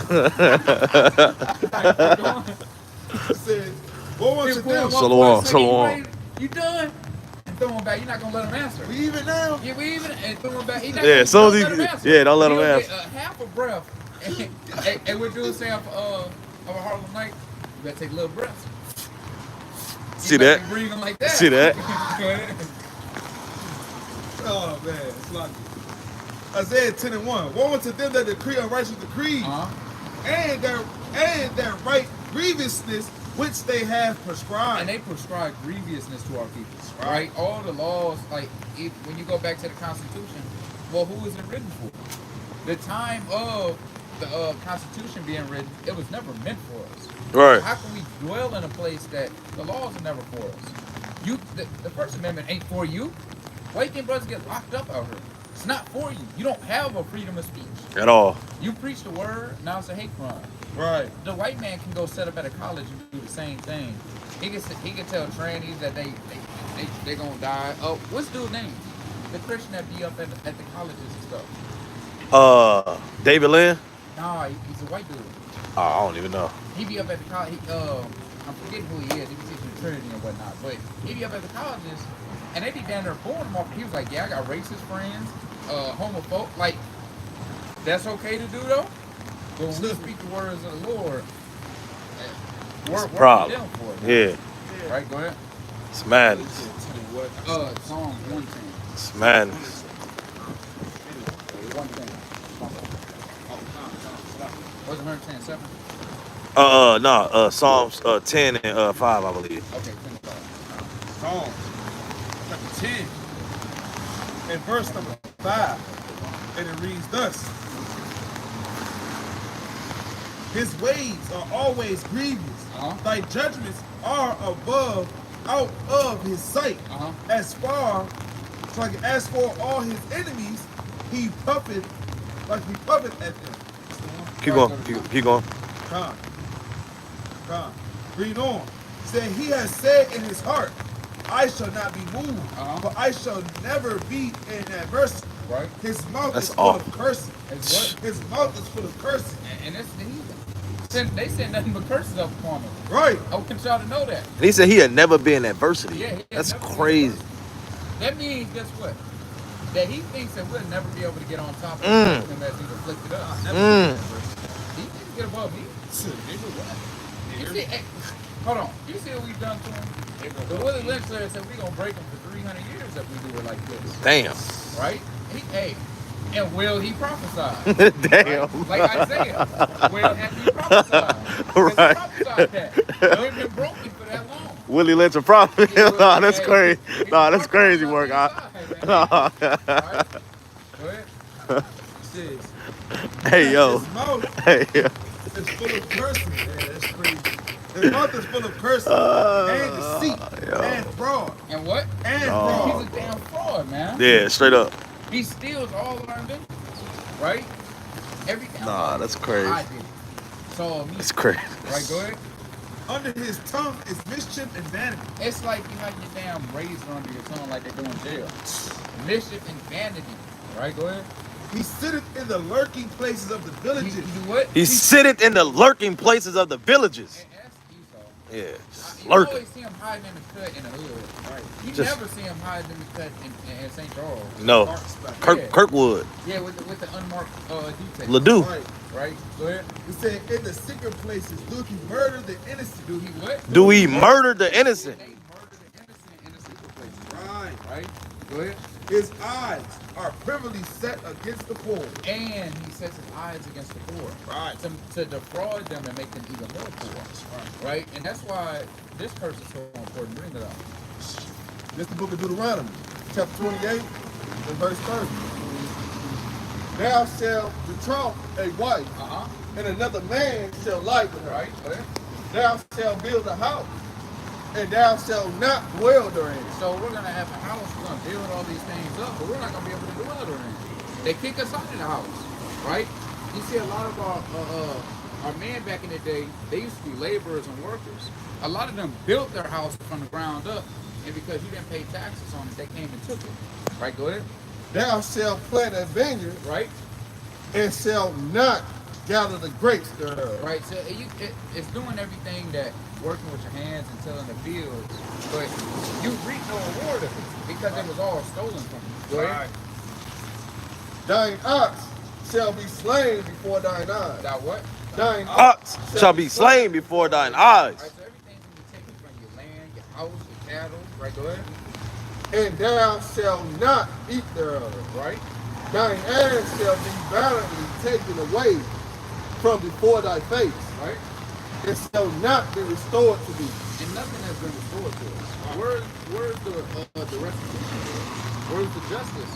said, Woe unto them. Shalom. You done? And throw him back. You're not gonna let him answer. We even now. Yeah, we even and throw him back. He not Yeah, gonna, so don't he- let him answer. yeah, don't let him He'll answer. Get, half a breath. And we're doing saying of a Harlem night. You better take a little breath. See that? Breathing like that. See that? Go ahead. Oh man, it's like Isaiah 10 and 1. Woe unto them that decree unrighteous decrees, and their right grievousness which they have prescribed. And they prescribe grievousness to our people, right? All the laws, like when you go back to the Constitution, well, who is it written for? The time of the Constitution being written, it was never meant for us. Right. How can we dwell in a place that the laws are never for us? The First Amendment ain't for you. Why you think brothers get locked up out here? It's not for you. You don't have a freedom of speech. At all. You preach the word, now it's a hate crime. Right. The white man can go set up at a college and do the same thing. He can tell trannies that they gonna die. Oh, what's dude's name? The Christian that be up at the colleges and stuff. David Lynn? Nah, he's a white dude. Oh, I don't even know. He be up at the college. I'm forgetting who he is. He be teaching Trinity and whatnot. But he be up at the colleges, and they be down there pulling him off. He was like, "Yeah, I got racist friends, homophobe. Like, that's okay to do though. But when we speak the words of the Lord, we're problem. them for it. Yeah. Right. Go ahead. It's madness. Psalm 110. It's madness. 110. Was it 110? No, Psalms 10 and 5, I believe. Okay, 10 5. Psalms chapter 10 and verse number 5. And it reads thus: His ways are always grievous. Thy judgments are out of his sight. As for all his enemies, he puffeth at them. Keep going. Keep going. Come. Read on. Said he has said in his heart, I shall not be moved, for I shall never be in adversity. Right. His mouth That's is full awful. of cursing. His mouth is full of cursing. And they send nothing but curses up upon him. Right. I want y'all to know that. And he said he had never been in adversity. Yeah, he had That's never been crazy. That means, guess what? That he thinks that we'll never be able to get on top of him as he's afflicted us. He didn't get above me. You see, hey, hold on. You see what we've done to him? The Willie Lynch said we're going to break him for 300 years if we do it like this. Damn. Right? And will he prophesied? Damn. Right? Like Isaiah. Will have he prophesied? Right. He prophesied that. We've been broken for that long. Willie Lynch a prophet. Yeah, Nah, that's hey, crazy. he's Nah, that's crazy prophesied work. on the inside, man. Alright? Go ahead. Says, Hey, yo. his mouth Hey, yo. is full of cursing. Yeah, that's crazy. His mouth is full of cursing and deceit and fraud. And what? And Oh. fraud. He's a damn fraud, man. Yeah, straight up. He steals all of our inventions, right? Everything. Nah, that's crazy. I did. So me. It's crazy. Right, go ahead. Under his tongue is mischief and vanity. It's like you have your damn razor under your tongue like they do in jail. Mischief and vanity. Right, go ahead. He sitteth in the lurking places of the He villages. do what? He sitteth in the lurking places of the villages. And that's Esau. Yeah, You lurking. always see him hiding in the cut in the hood. Right. You Just- never see him hiding in the cut in St. Charles. No, Yeah. Kirkwood, Yeah, with the unmarked details. Ledoux. Right. Right. Go ahead. He said, in the secret places, do he murder the innocent? Do he what? Do he murder the innocent? They murder the innocent in the secret place. Right. Right. Go ahead. His eyes are privily set against the poor. And he sets his eyes against the poor. Right. To defraud them and make them even more poor. Right. And that's why this curse is so important. Bring it up. This is the book of Deuteronomy, chapter 28, and verse 30. Thou shalt betroth a wife, and another man shall lie with her. Right. Go ahead. Thou shalt build a house, and thou shalt not dwell therein. So we're gonna have a house. We're gonna build all these things up, but we're not gonna be able to dwell therein. They kick us out of the house, right? You see a lot of our men back in the day. They used to be laborers and workers. A lot of them built their house from the ground up, and because you didn't pay taxes on it, they came and took it. Right? Go ahead. Thou shalt plant a vineyard, Right? and shalt not gather the grapes thereof. Right. So it's doing everything that working with your hands and tilling the fields, but you reap no reward of it because it was all stolen from you. Go ahead. Thine ox shall be slain before thine eyes. That what? Thine Ox shall be slain before thine eyes. Right, so everything's gonna be taken from your land, your house, your cattle. Right, go ahead. and thou shalt not eat thereof. Right? Thine ass shall be violently taken away from before thy face. Right? It shall not be restored to thee. And nothing has been restored to us. Where's the restitution? Where's the justice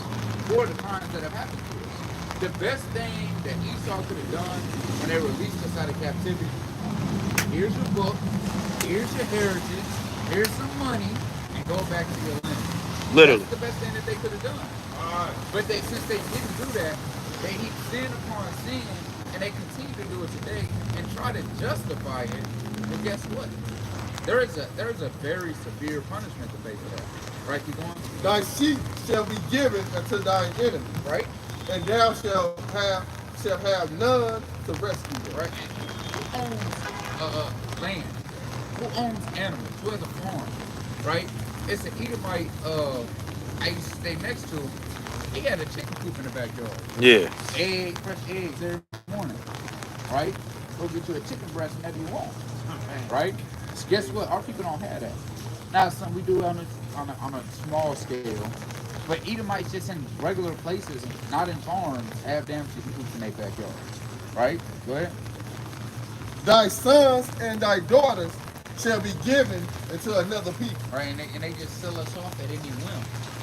for the crimes that have happened to us? The best thing that Esau could have done when they released us out of captivity, here's your book, here's your heritage, here's some money, and go back to your land. Literally. That's the best thing that they could have done. But since they didn't do that, they heap sin upon sin, and they continue to do it today and try to justify it. Well, guess what? There is a very severe punishment to pay for that. Right? Keep going. Thy sheep shall be given unto thine enemy, Right? and thou shalt have none to rescue them. Right? And who owns land? Who owns animals? Who has a farm? Right? It's an Edomite I used to stay next to. He had a chicken coop in the backyard. Yeah. Fresh eggs every morning. Right? Go get you a chicken breast whenever you want. Right? Guess what? Our people don't have that. Now, it's something we do on a small scale. But Edomites just in regular places, not in farms, have damn chicken coops in their backyard. Right? Go ahead. Thy sons and thy daughters shall be given into another people. Right? And they just sell us off at any whim.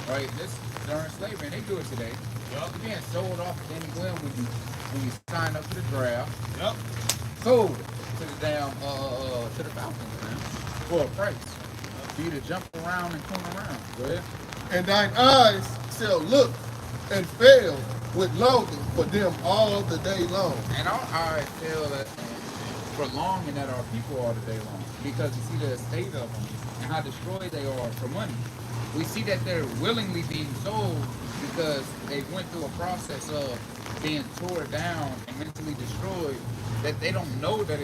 Right? This during slavery, and they do it today. You're being sold off at any whim when you sign up for the draft. Yep. Sold to the damn to the Falcons, man, for a price. For you to jump around and come around. Go ahead. And thine eyes shall look and fail with longing for them all the day long. And our eyes feel that for longing at our people all the day long. Because you see the state of them and how destroyed they are for money. We see that they're willingly being sold because they went through a process of being torn down and mentally destroyed, that they don't know that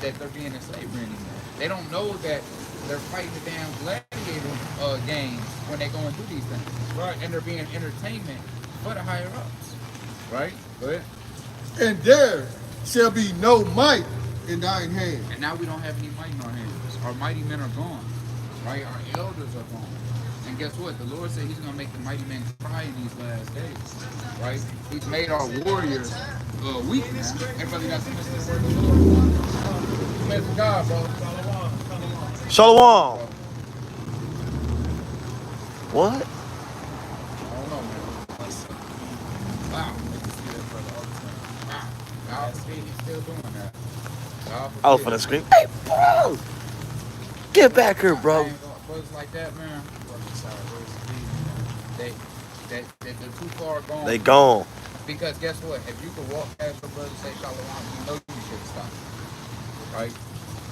they're being in slavery anymore. They don't know that they're fighting the damn gladiator games when they're going through these things. Right. And they're being entertainment for the higher ups. Right? Go ahead. And there shall be no might in thine hand. And now we don't have any might in our hands. Our mighty men are gone. Right? Our elders are gone. And guess what? The Lord said he's going to make the mighty men cry in these last days. Right? He's made our warriors weak now. Everybody got submitted to the word of the Lord. Submit to God, bro. Shalom. What? I don't know, man. Wow. Wow. God forbid he's still doing that. God I was forbid. finna scream. Hey, bro! Get back here, bro. Brothers like that, man. They're too far gone. They gone. Because guess what? If you could walk past your brother and say shalom, you know you should stop. Right?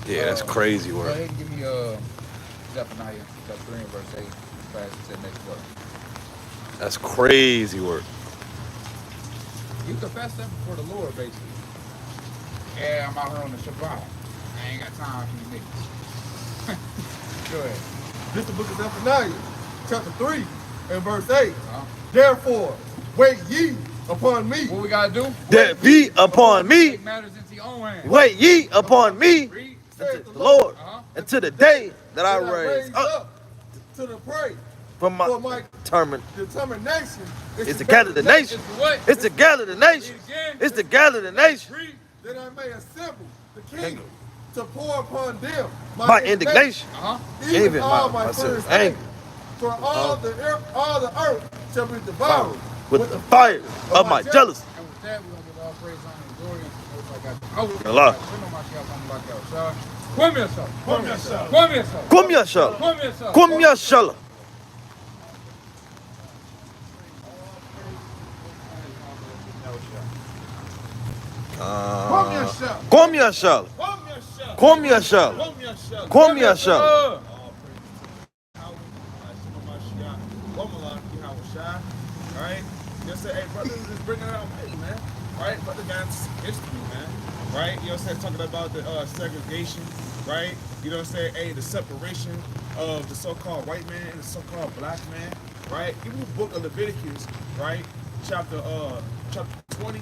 Yeah, that's crazy Go work. ahead and give me Zephaniah chapter 3 and verse 8. Fast to the next verse. That's crazy work. You confess that before the Lord, basically. Yeah, I'm out here on the Shabbat. I ain't got time for you niggas. Go ahead. This is the book of Zephaniah, chapter 3, and verse 8. Uh-huh. Therefore, wait ye upon me. What we gotta do? That be upon me. Take matters into your own hands. Wait ye upon me, Read. Saith the Lord, Uh-huh. until the day that I That I raise raise up up to the prey. from For my my determination. determination It's to gather the nation. It's what? It's to gather the nation. It's to gather the nation. Read. that I may assemble the kingdom to pour upon them My indignation, Uh-huh. even all my myself first anger. anger. For all the earth shall be devoured With the fire of my jealousy. And with that, we're gonna give all praise, honor, and glory unto the Most High God. Allah. Come yourself. Come yourself. Come yourself. Kum yashala. Come yourself. Kum yashala. Come yourself. Kum yashala. Come yourself. Kum yashala. Come yourself. Kum yashala. Right? Just say, hey, brother, just bring it out, hey, man. Right? Brother got history, man. Right? You know what I'm saying? Talking about the segregation, right? You know what I'm saying? Hey, the separation of the so-called white man and the so-called black man, right? Give me the book of Leviticus, right? Chapter 20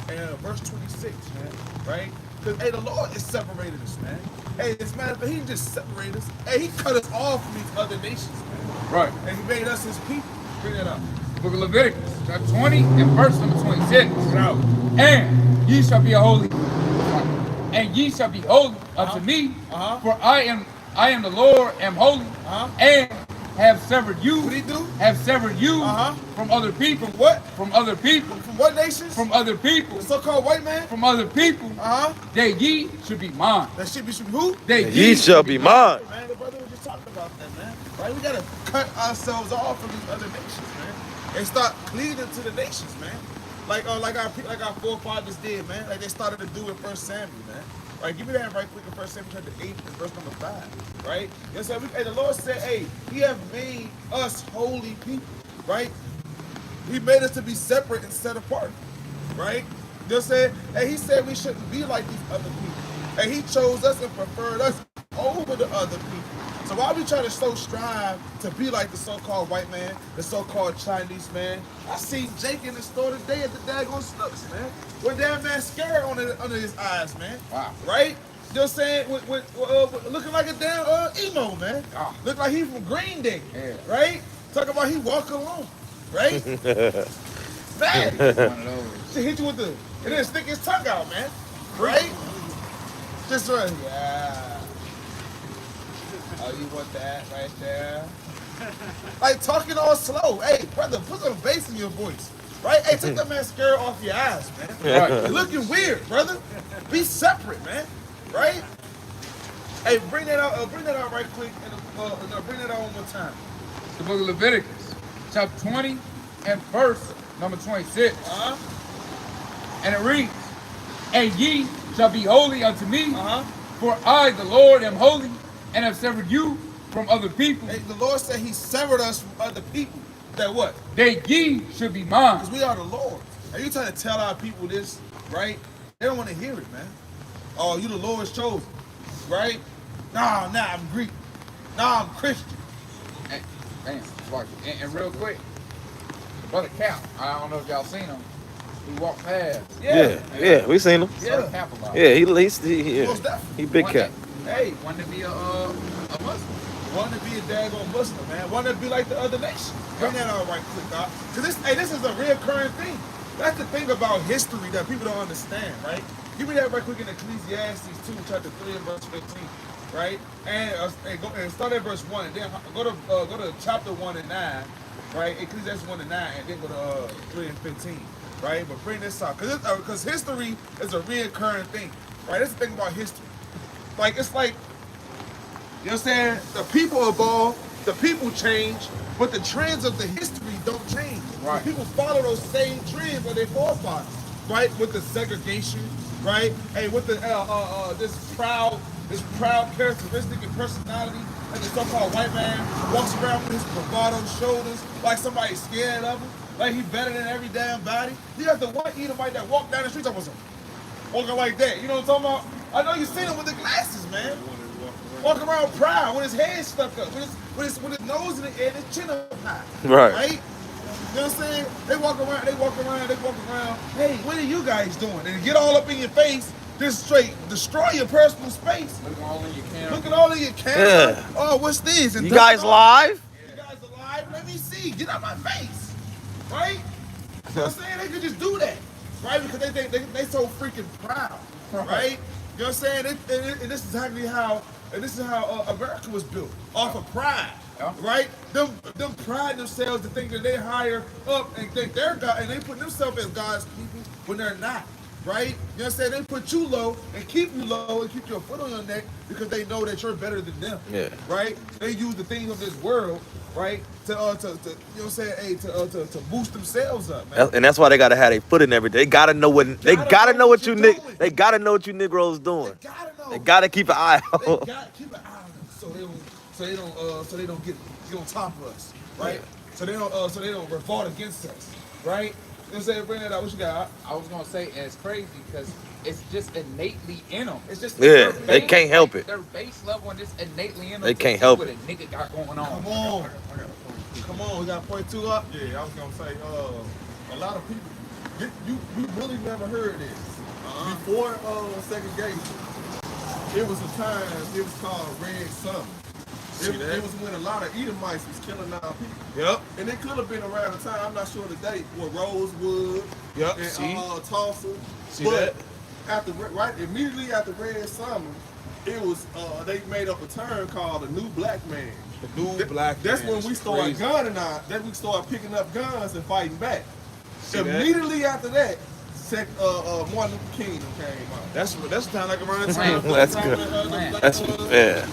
and verse 26, man. Right? Because, hey, the Lord is separated us, man. Hey, it's matter of fact, he just separated us. Hey, he cut us off from these other nations, man. Right. And he made us his people. Bring that up. Book of Leviticus, chapter 20 and verse number 26. Now, And ye shall be a holy, and ye shall be holy unto me, for I am the Lord, am holy, and have severed you. What he do? Have severed you from other people. From what? From other people. From what nations? From other people. The so-called white man? From other people. That ye should be mine. That should be from who? That Ye shall be mine. Man, the brother was just talking about that, man. Right? We gotta cut ourselves off from these other nations, man, and start cleaving to the nations, man. Like our forefathers did, man. Like they started to do in 1 Samuel, man. Right? Give me that right quick in 1 Samuel chapter 8 and verse number 5. Right? Yes, sir. Hey, the Lord said, hey, he have made us holy people, right? He made us to be separate and set apart, right? You know what I'm saying? And he said we shouldn't be like these other people. And he chose us and preferred us over the other people. So why we try to so strive to be like the so-called white man, the so-called Chinese man? I seen Jake in the store today at the daggone Snooks, man, with that mascara under his eyes, man. Wow. Right? You know what I'm saying? With looking like a damn emo, man. Ah. Look like he from Green Day. Yeah. Right? Talk about he walk alone. Right? Man. One of those. She hit you with the, and then stick his tongue out, man. Right? Just right. Yeah. Oh, you want that right there? Like talking all slow. Hey, brother, put some bass in your voice. Right? Hey, take that mascara off your eyes, man. Right. You're looking weird, brother. Be separate, man. Right? Hey, bring that out right quick, and bring that out one more time. The book of Leviticus, chapter 20 and verse number 26. And it reads, and ye shall be holy unto me, for I, the Lord, am holy, and have severed you from other people. Hey, the Lord said he severed us from other people. That what? That ye should be mine. Because we are the Lord. Are you trying to tell our people this, right? They don't want to hear it, man. Oh, you the Lord's chosen, right? Nah, I'm Greek. Nah, I'm Christian. And, and real quick, the brother Cap, I don't know if y'all seen him. He walked past. Yeah, we seen him. Started Cap a lot. Yeah, he Most definitely. he big cap. Hey, Wanted to be a Muslim. want to be a daggone Muslim, man. Want to be like the other nation. Bring that out right quick, Doc. Because this is a reoccurring thing. That's the thing about history that people don't understand, right? Give me that right quick in Ecclesiastes 2, chapter 3 and verse 15, right? And start at verse 1, and then go to chapter 1 and 9, right? Ecclesiastes 1 and 9, and then go to 3 and 15, right? But bring this out, because history is a reoccurring thing, right? That's the thing about history. Like, it's like, you know what I'm saying? The people evolve, the people change, but the trends of the history don't change. Right. The people follow those same trends of their forefathers, right? With the segregation, right? Hey, with the this proud characteristic and personality, and the so-called white man walks around with his bravado shoulders like somebody scared of him, Like he better than every damn body. You got the one Edomite that walked down the street talking walking like that. You know what I'm talking about? I know you seen him with the glasses, man. Walking around proud with his head stuck up, with his nose in the air, his chin up high. Right? You know what I'm saying? They walk around. Hey, what are you guys doing? And get all up in your face, just straight destroy your personal space. Look all in your camera. Yeah. Oh, what's this? And You guys live? You guys alive? Let me see. Get out my face. Right? You know what I'm saying? They could just do that. Right? Because they so freaking proud. Right? You know what I'm saying? And this is exactly how America was built. Off of pride. Right? Them pride themselves to think that they higher up and think they're God, and they put themselves as God's people when they're not. Right? You know what I'm saying? They put you low and keep you low and keep your foot on your neck because they know that you're better than them. Yeah. Right? They use the things of this world, right, to you know what I'm saying, hey, to boost themselves up, man. And that's why they gotta have their foot in everything. They gotta know what they gotta know what you Negroes doing. They gotta know. They gotta keep an eye on. They gotta keep an eye on them so they don't get on top of us, right? Yeah. So they don't revolt against us, right? You know what I'm saying? Bring that out. What you got? I was gonna say, and it's crazy because it's just innately in them. It's just they can't help it. Their base level and just innately in them. They can't help it. What a nigga got going on. Come on. We got point 2 up. Yeah, I was gonna say, a lot of people, you really never heard this. Before segregation, it was a time. It was called Red Summer. It was when a lot of Edomites was killing our people. Yep. And it could have been around the time, I'm not sure the date, where Rosewood and Tulsa. See but that? Immediately after Red Summer, it was they made up a term called the New Black Man. The New Black Man. That's when we started gunning out. Then we started picking up guns and fighting back. Immediately after that, Martin Luther King came out. That's kind of like around the time. That's good.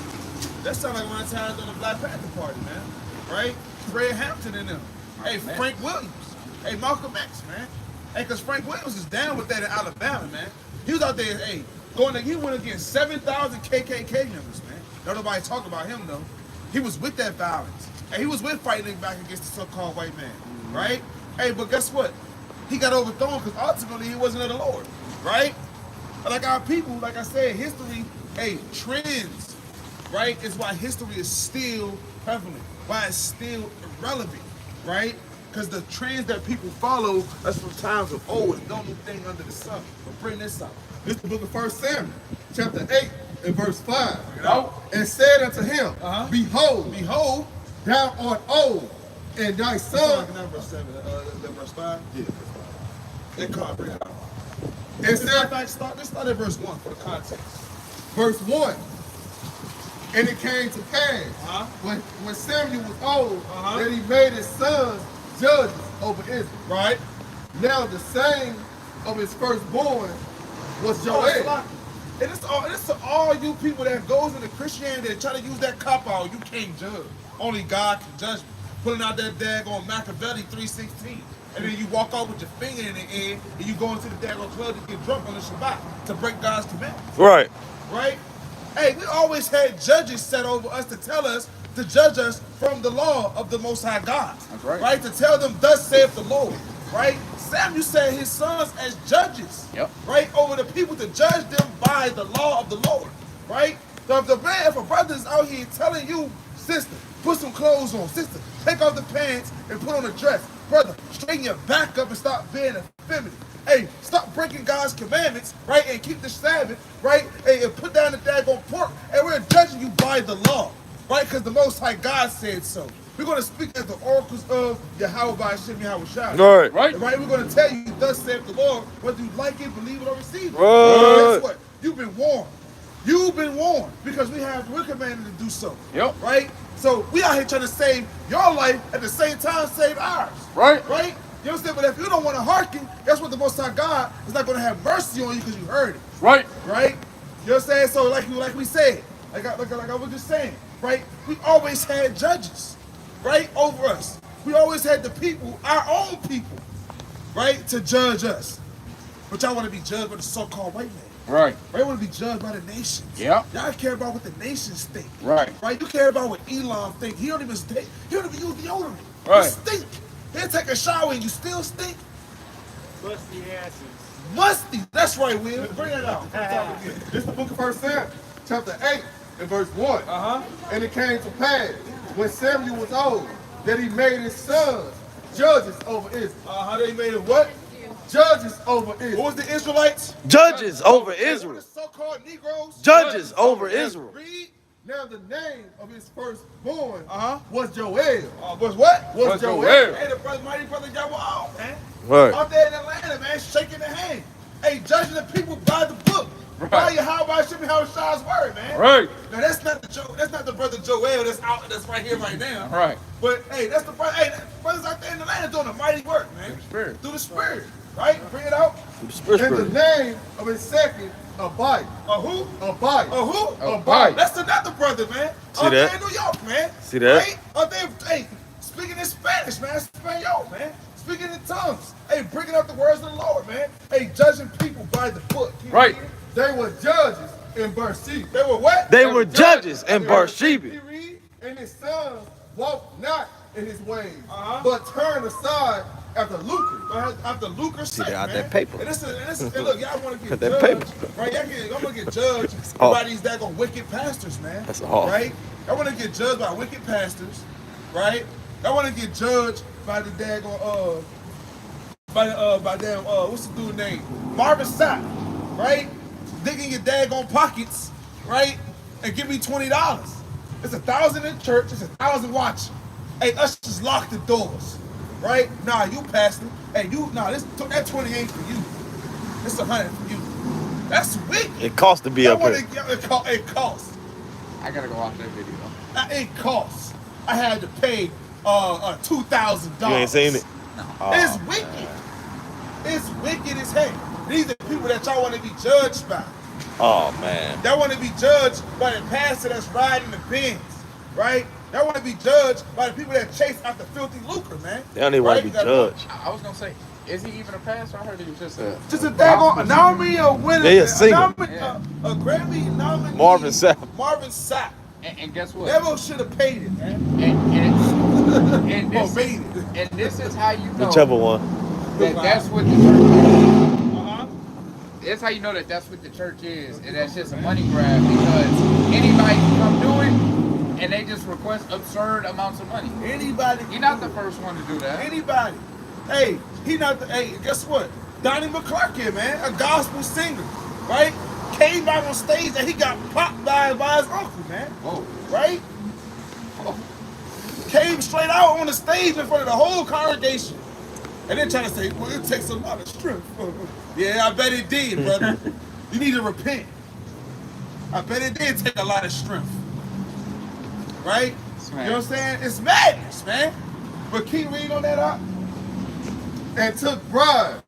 That sounds like around the time on the Black Panther Party, man. Right? Fred Hampton and them. Hey, Frank Williams. Hey, Malcolm X, man. Hey, because Frank Williams is down with that in Alabama, man. He was out there, he went against 7,000 KKK members, man. Nobody talked about him, though. He was with that violence. And he was with fighting back against the so-called white man, right? Hey, but guess what? He got overthrown because ultimately he wasn't of the Lord, right? Like our people, like I said, history, trends, right, is why history is still prevalent, why it's still relevant, right? Because the trends that people follow, that's from times of old, and no new thing under the sun. But bring this up. This is the book of 1 Samuel, chapter 8 and verse 5. And said unto him, Behold, thou art old, and thy son. Verse 7, verse 5? Yeah. They can't bring it out. And said, let's start at verse 1 for the context. Verse 1. And it came to pass when Samuel was old that he made his sons judges over Israel. Right. Now the same of his firstborn was Joel. And it's to all you people that goes into Christianity and try to use that cop-out. You can't judge. Only God can judge me. Pulling out that daggone Machiavelli 3:16. And then you walk out with your finger in the air and you go into the daggone club to get drunk on the Shabbat to break God's commandments. Right. Right? Hey, we always had judges set over us to tell us, to judge us from the law of the Most High God. That's right. Right? To tell them, thus saith the Lord. Right? Samuel set his sons as judges. Yep. Right? Over the people to judge them by the law of the Lord. Right? So if a brother is out here telling you, sister, put some clothes on. Sister, take off the pants and put on a dress. Brother, straighten your back up and stop being effeminate. Hey, stop breaking God's commandments, right? And keep the Sabbath, right? Hey, and put down the daggone pork. And we're judging you by the law, right? Because the Most High God said so. We're going to speak as the oracles of Yahweh by Hashem Yahweh Shai. Right. Right? We're going to tell you, thus saith the Lord, whether you like it, believe it, or receive it. Right. Guess what? You've been warned. You've been warned because we're commanded to do so. Yep. Right? So we out here trying to save your life at the same time save ours. Right. Right? You understand? But if you don't want to hearken, guess what? The Most High God is not going to have mercy on you because you heard it. Right. Right? You understand? So like we said, like I was just saying, right? We always had judges, right, over us. We always had the people, our own people, right, to judge us. But y'all want to be judged by the so-called white man. Right. Right? Want to be judged by the nations. Yeah. Y'all care about what the nations think. Right. Right? You care about what Elon think. He don't even use deodorant. Right. He stink. He'll take a shower and you still stink. Musty asses. Musty. That's right, Will. Bring it out. This is the book of 1 Samuel, chapter 8, and verse 1. And it came to pass, when Samuel was old, that he made his sons judges over Israel. They made it what? Judges over Israel. What was the Israelites? Judges over What Israel. the so-called Negroes? Judges over Israel. Read. Now the name of his firstborn Was Joel. was what? Was Joel. Hey, the brother, mighty brother Joel, man. Right. Out there in Atlanta, man, shaking the hand. Hey, judging the people by the book. By your how by should be how Shah's word, man. Right. Now that's not the brother Joel that's right here right now. Right. But hey, that's the brother. Hey, that brothers out there in Atlanta doing a mighty work, man. Spirit. Through the spirit, right? Bring it out. And the name of his second, Abide. Who? Abide. Who? Abide. That's another brother, man. See out that? there in New York, man. See that? Right? Out there, hey, speaking in Spanish, man. Espanol, man. Speaking in tongues. Hey, bringing up the words of the Lord, man. Hey, judging people by the book. You Right. read? They were judges in Beersheba. They were what? They were judges in He Beersheba. read, and his sons walked not in his ways, Uh-huh. but turned aside after lucre. After lucre's sake, they got man. that paper. And look, y'all want to get That judged, paper. right? I'm gonna get judged all. by these daggone wicked pastors, man. That's all. Right? I want to get judged by wicked pastors, right? I want to get judged by the daggone what's the dude name? Marvin Sapp, right? Digging your daggone pockets, right? And give me $20. It's 1,000 in church. It's 1,000 watching. Hey, us just lock the doors, right? Nah, you pastor. Hey, that 20 ain't for you. It's 100 for you. That's wicked. It costs to be up here. It costs. I gotta go watch that video. It costs. I had to pay $2,000. You ain't seen it? It's wicked. It's wicked as heck. These are people that y'all want to be judged by. Oh man. They want to be judged by the pastor that's riding the Benz, right? They want to be judged by the people that chase after filthy lucre, man. They don't even want to be Right? judged. I was gonna say, is he even a pastor? I heard he was just a daggone nominee or winner. They a singer. A Grammy nominee. Marvin Sapp. Marvin Sapp. and guess what? Never should have paid it, man. And Or this, made it. and this is how you know Whichever one. that's what the church is. Uh-huh. That's how you know that that's what the church is, and that's just a money grab, because anybody can come do it, and they just request absurd amounts of money. Anybody. You're not the first one to do that. Anybody. Hey, guess what? Donnie McClurkin, man, a gospel singer, right? Came out on stage and he got popped by his uncle, man. Whoa. Right? Came straight out on the stage in front of the whole congregation. And then trying to say, well, it takes a lot of strength. Yeah, I bet it did, brother. You need to repent. I bet it did take a lot of strength. Right? You know what I'm saying? It's madness, man. But keep reading on that up. And took bribes.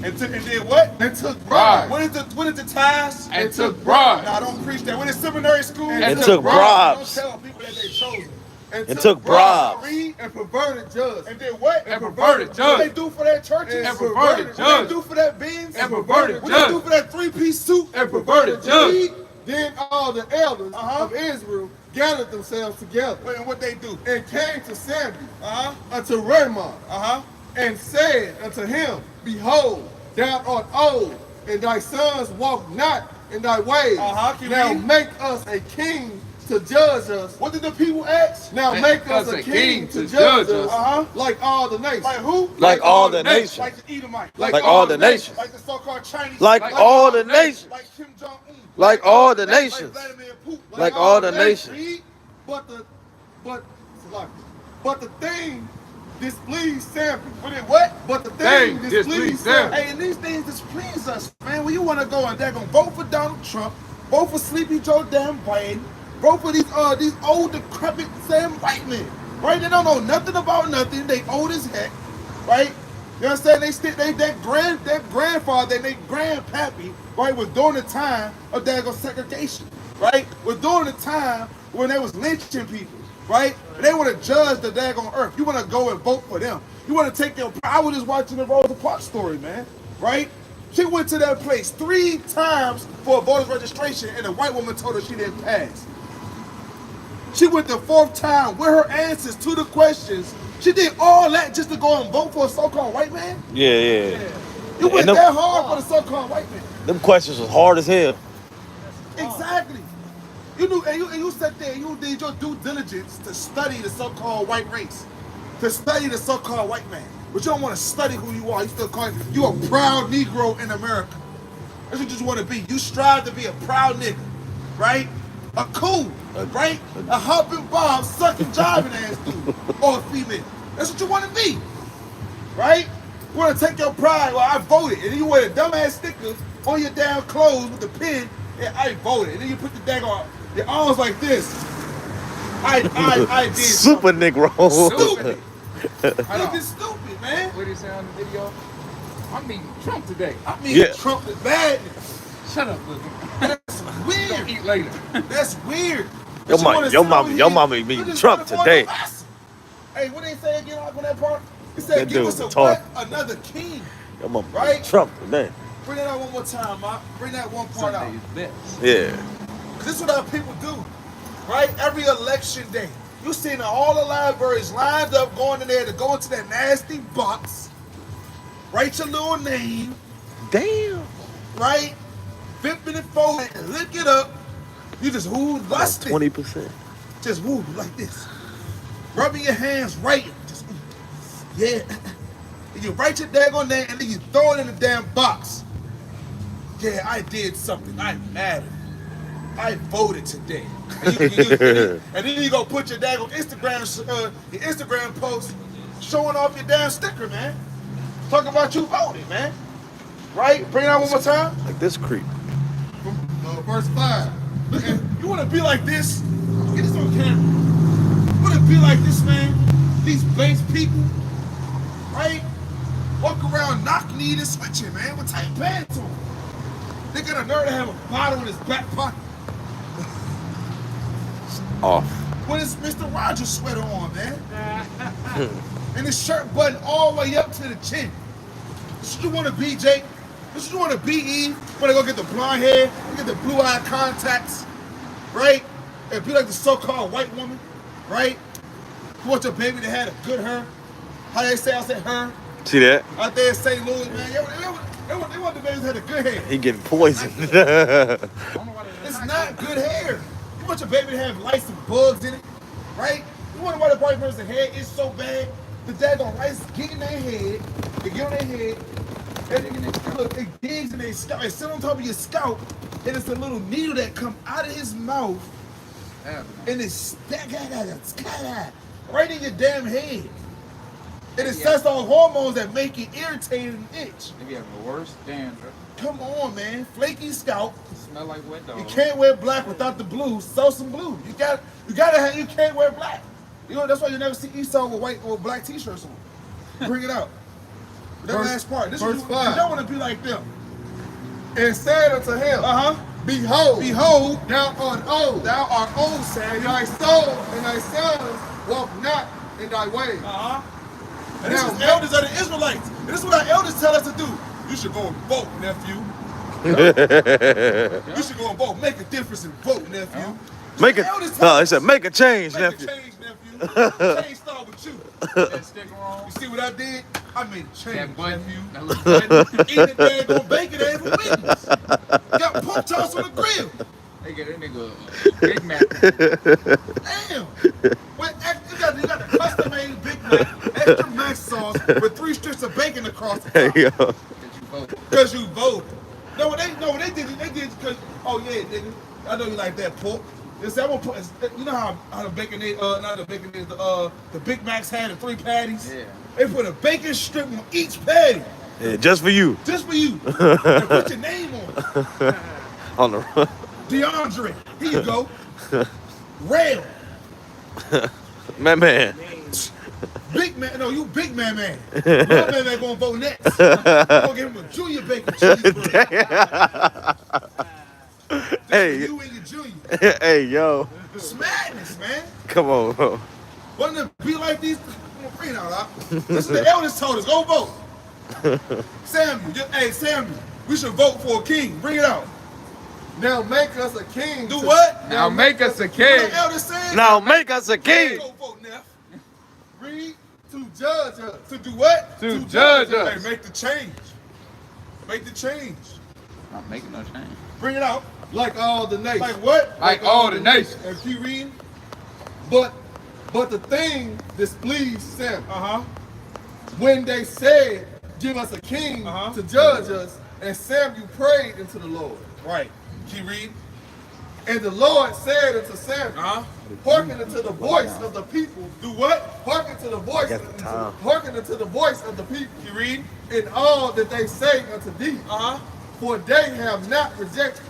And did what? And took bribes. What is the tithes? And took bribes. Nah, don't preach that. What is seminary school? And took bribes. Don't tell people that they chosen. And took bribes. Read And perverted judges. and did what? And perverted What judge. they do for that churches? And perverted What judge. they do for that beans? And perverted What judge. they do for that three-piece suit? And perverted judge. Read. Then all the elders Uh-huh. of Israel gathered themselves together And what they do? and came to Samuel Uh-huh. unto Ramah Uh-huh. and said unto him, Behold, thou art old, and thy sons walk not in thy ways. Uh-huh, keep Now reading. make us a king to judge us. What did the people ask? Now make us a king to judge us Uh-huh. like all the nations. Like who? Like all the nations. Like the Edomite. Like all the nations. Like the so-called Chinese. Like all the nations. Like Kim Jong-un. Like all the Like nations. Vladimir Putin. Like all the nations. Read, But the thing displeased Samuel. What it what? But the thing Thing displeased displeased Samuel. Hey, and these things displease us, man. When you want to go and they're gonna vote for Donald Trump, vote for Sleepy Joe damn Biden, vote for these old decrepit Sam white men, right? They don't know nothing about nothing. They old as heck, right? You know what I'm saying? Their grandfather and their grandpappy, right, was during the time of daggone segregation, right? Was during the time when they was lynching people, right? And they want to judge the daggone earth. You want to go and vote for them. You want to take your. I was just watching the Rosa Parks story, man, right? She went to that place 3 times for a voter's registration, and the white woman told her she didn't pass. She went the 4th time with her answers to the questions. She did all that just to go and vote for a so-called white man? Yeah. You went that hard for the so-called white man. Them questions was hard as hell. Exactly. You knew, and you sat there and you did your due diligence to study the so-called white race, to study the so-called white man. But you don't want to study who you are. You still call you a proud Negro in America. That's what you just want to be. You strive to be a proud nigga, right? A cool, right? A hopping bob, sucking, jiving ass dude, or a female. That's what you want to be, right? You want to take your pride. Well, I voted, and then you wear a dumbass sticker on your damn clothes with the pen. Yeah, I voted, and then you put the daggone your arms like this. I did Super something. Negro. Stupid. Looking stupid, man. What did he say on the video? I'm meeting Trump today. I mean, Trump is bad. Shut up, Lizzie. That's Don't weird. eat later. That's weird. Your mama meeting Trump today. Hey, what they say again on that part? He said, That give dude us a retarded. what? Another king. Your mama Right? meeting Trump today. Bring that out one more time, Ma. Bring that one part out. Sunday's best. Yeah. This is what our people do, right? Every election day, you seen all the libraries lined up going in there to go into that nasty box, write your little name, Damn. right? 5 minute forward, lick it up. You just lust it. 20%. Just like this. Rubbing your hands, writing. Just yeah. And you write your daggone name and then you throw it in the damn box. Yeah, I did something. I mattered. I voted today. And then you go put your daggone Instagram post showing off your damn sticker, man. Talk about you voted, man. Right? Bring it out one more time. Like this creep. Verse 5. Look at you want to be like this? Get this on camera. You want to be like this, man? These base people, right? Walk around knock-kneed and switching, man, with tight pants on. They got a nerve to have a bottle in his back pocket. Off. With his Mr. Rogers sweater on, man. And his shirt button all the way up to the chin. This is what you want to be, Jake. This is what you want to be, Eve. You want to go get the blonde hair, you get the blue-eyed contacts, right? And be like the so-called white woman, right? You want your baby to have a good hair. How they say, I said her. See that? Out there in St. Louis, man. They want the babies to have a good hair. He getting poisoned. It's not good hair. You want your baby to have lice and bugs in it, right? You wonder why the white person's hair is so bad? The daggone lice get in their head, they get on their head, and look, it digs in their scalp. It sit on top of your scalp, and it's a little needle that come out of his mouth, and it's right in your damn head. And it sets off hormones that make it irritated and itch. They be having the worst dandruff. Come on, man. Flaky scalp. Smell like wet dog. You can't wear black without the blue. Sew some blue. You can't wear black. You know, that's why you never see Esau with white or black t-shirts on. Bring it out. That last part. This verse is, 5. You don't want to be like them. And said unto him, Behold, thou art old, and thy soul and thy sons walk not in thy ways. And this is elders of the Israelites. And this is what our elders tell us to do. You should go and vote, nephew. You should go and vote. Make a difference and vote, nephew. Make it. No, they said make a change, Make nephew. a change, nephew. Change start with you. That sticker on. You see what I did? I made a change, That button. nephew. That little button. Eating the daggone bacon and for witness. Got pork chops on the grill. They get that nigga a Big Mac. Damn. You got the custom made Big Mac, extra mac sauce with 3 strips of bacon across the top. Hey, yo. That you voted. Because you voted. No, what they did because, oh yeah, nigga, I know you like that pork. They said, I'm gonna put, you know how the bacon is, not the bacon is, the Big Macs had the 3 patties? Yeah. They put a bacon strip on each patty. Yeah, just for you. Just for you. And put your name on it. On the DeAndre, here you go. Rail. man. Big man, no, you big man. Little man gonna vote next. I'm gonna give him a junior bacon cheeseburger. Hey, You and your junior. hey, yo. It's madness, man. Come on, bro. Wasn't it be like these? I'm gonna bring it out, huh? This is the elders told us, go vote. Samuel, we should vote for a king. Bring it out. Now make us a king. Do what? Now make us a What king. the elder said? Now make us a king. Go vote, Neff. Read to judge us. To do what? To judge Hey, us. make the change. Make the change. Not making no change. Bring it out. Like all the nations. Like what? Like all the nations. And keep reading. But the thing displeased Samuel. Uh-huh. When they said, give us a king Uh-huh. to judge us, and Samuel prayed unto the Lord. Right. Keep reading. And the Lord said unto Samuel, Uh-huh. hearken unto the voice of the people. Do what? Hearken to the voice. got the time. Hearken unto the voice of the people. Keep reading. In all that they say unto thee. Uh-huh. For they have not rejected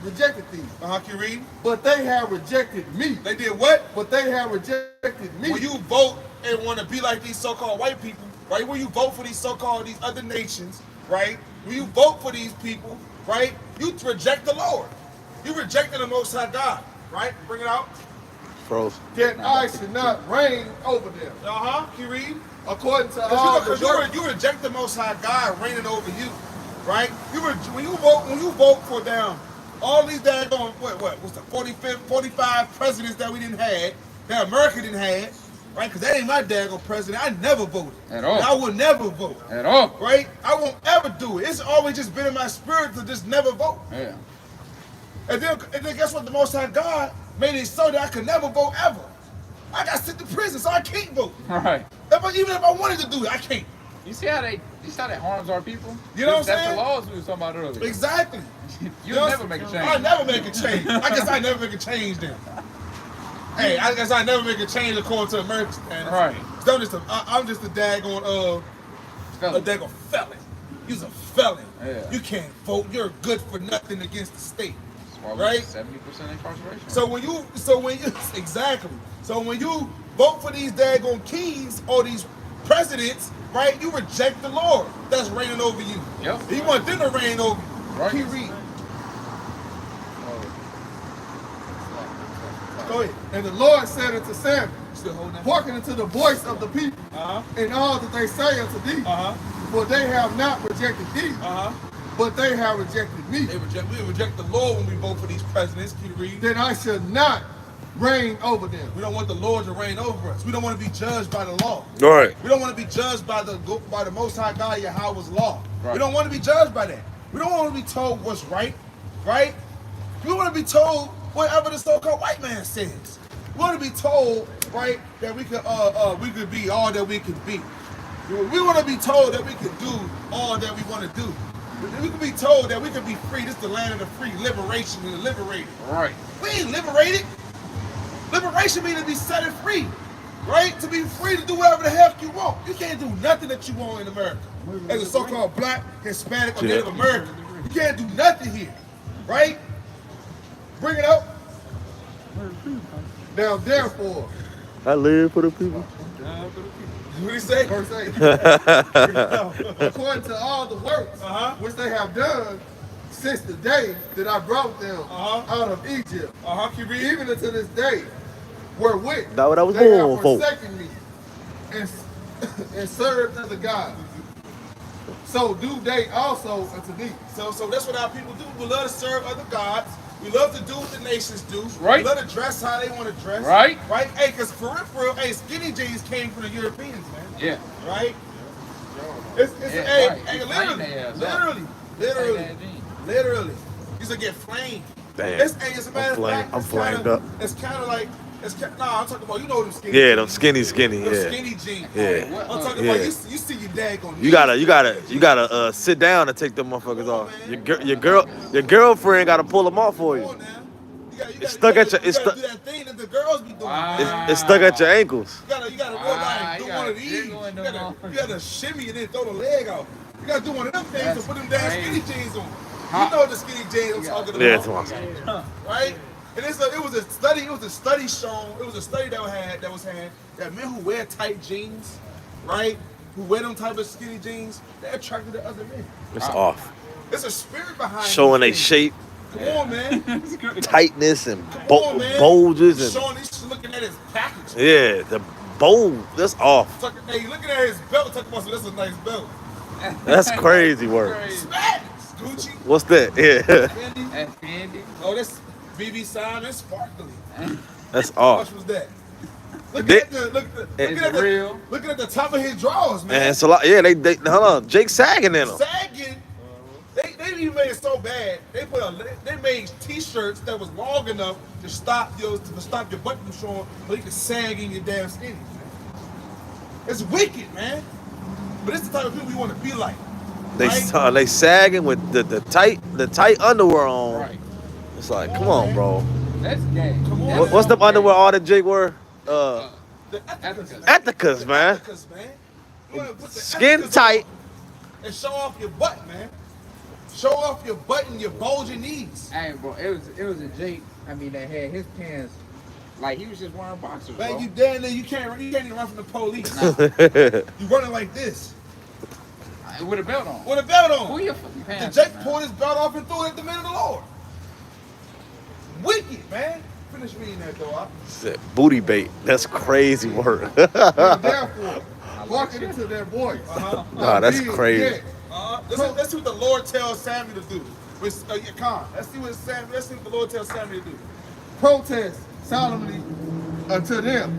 thee, Uh-huh. Keep reading. but they have rejected me. They did what? But they have rejected me. When you vote and want to be like these so-called white people, right? When you vote for these so-called, these other nations, right? When you vote for these people, right? You reject the Lord. You rejected the Most High God, right? Bring it out. Froze. that I should not reign over them. Uh-huh. Keep reading. According to all the work. You reject the Most High God reigning over you, right? When you vote for them, all these daggone what's the 45 presidents that we didn't have, that America didn't have, right? Because that ain't my daggone president. I never voted. At all. And I will never vote. At all. Right? I won't ever do it. It's always just been in my spirit to just never vote. Yeah. And then guess what? The Most High God made it so that I could never vote ever. I got sent to prison, so I can't vote. Right. Even if I wanted to do it, I can't. You see how that harms our people? You know what I'm That's saying? the laws we were talking about earlier. Exactly. You'll never make a change. I never make a change. I guess I never make a change then. Hey, I guess I never make a change according to American standards. Right. So I'm just a daggone a daggone felon. You's a felon. Yeah. You can't vote. You're good for nothing against the state. That's why Right? 70% incarceration. So when you exactly. So when you vote for these daggone kings or these presidents, right? You reject the Lord that's reigning over you. Yep. He want them to reign over you. Right. Keep reading. Go ahead. And the Lord said unto Samuel, Still holding that. hearken unto the voice of the people, Uh-huh. in all that they say unto thee. Uh-huh. For they have not rejected thee, Uh-huh. but they have rejected me. We reject the Lord when we vote for these presidents. Keep reading. That I should not reign over them. We don't want the Lord to reign over us. We don't want to be judged by the law. All right. We don't want to be judged by the Most High God, Yahweh's law. Right. We don't want to be judged by that. We don't want to be told what's right, right? We want to be told whatever the so-called white man says. We want to be told, right, that we could be all that we can be. We want to be told that we can do all that we want to do. We can be told that we can be free. This is the land of the free, liberation and the liberated. Right. We ain't liberated. Liberation means to be set and free, right? To be free to do whatever the heck you want. You can't do nothing that you want in America. As a so-called black, Hispanic, or Native American, you can't do nothing here, right? Bring it up. Now therefore, I live for the people. What do you say? verse 8, according to all the works Uh-huh. which they have done since the day that I brought them out of Egypt, Keep reading. even unto this day, wherewith That's what I was they have born for. forsaken me and served other gods. So do they also unto thee. So that's what our people do. We love to serve other gods. We love to do what the nations do. Right. We love to dress how they want to dress. Right. Right? Hey, because for real, hey, skinny jeans came from the Europeans, man. Yeah. Right? It's Yeah, hey, right. hey, It's flame their ass up. literally. Used to get flamed. Damn. It's a matter of fact, I'm it's flamed kinda, up. It's kind of like, I'm talking about, you know them skinny Yeah, jeans. them skinny, Them yeah. skinny jeans. Yeah. I'm talking Yeah. about, you see your daggone You gotta sit down and take them motherfuckers off. Your girlfriend gotta pull them off for Come you. on now. It's stuck at your- You it's gotta stuck- do that thing that the girls be doing. Wow. Man. It's stuck at your ankles. You gotta go like do you one gotta of these. jiggle and do them all. You gotta shimmy and then throw the leg out. You gotta do one of them things That's to put them damn crazy. skinny jeans on. You know the skinny jeans I'm talking about. Yeah, it's awesome. Right? And it was a study shown, it was a study that was had that men who wear tight jeans, right? Who wear them type of skinny jeans, they're attracted to other men. It's off. There's a spirit behind Showing these a things. shape, Come on, man. tightness, and Come on, man. bulges, and Showing this, looking at his package. yeah, the bold. That's off. Hey, you looking at his belt, talking about, so that's a nice belt. That's crazy work. Spats, Gucci. What's that? Yeah. Fendi. That's Fendi. Oh, that's BB Simon Sparkly. That's How all. much was that? Look They- at the Is it real? looking at the top of his drawers, man. And it's a lot. Yeah, they hold on. Jake sagging in them. Sagging. They even made it so bad. They made T-shirts that was long enough to stop your butt from showing, but you can sag in your damn skinny. Man. It's wicked, man. But it's the type of people you want to be like. They sagging with the tight underwear on. Right. It's like, come on, bro. That's gay. Come on. That's What's the so underwear gay. all that Jake wear? The Ethicas. Ethicas, man. Ethicas, man. You wanna put the Skin Ethicas tight. on and show off your butt, man. Show off your butt and your bulging knees. Hey, bro, it was a Jake. I mean, that had his pants like he was just wearing boxers, bro. Man, you down there, you can't even run from the police. You running like this With a belt on. with a belt on. Pull your fucking And pants. Jake man. pulled his belt off and threw it at the man of the Lord. Wicked, man. Finish reading that though. Said booty bait. That's crazy work. Therefore, walking into their voice. Nah, that's Being crazy. yet. Let's see what the Lord tells Samuel to do. With Khan. Let's see what the Lord tells Samuel to do. Protest solemnly unto them,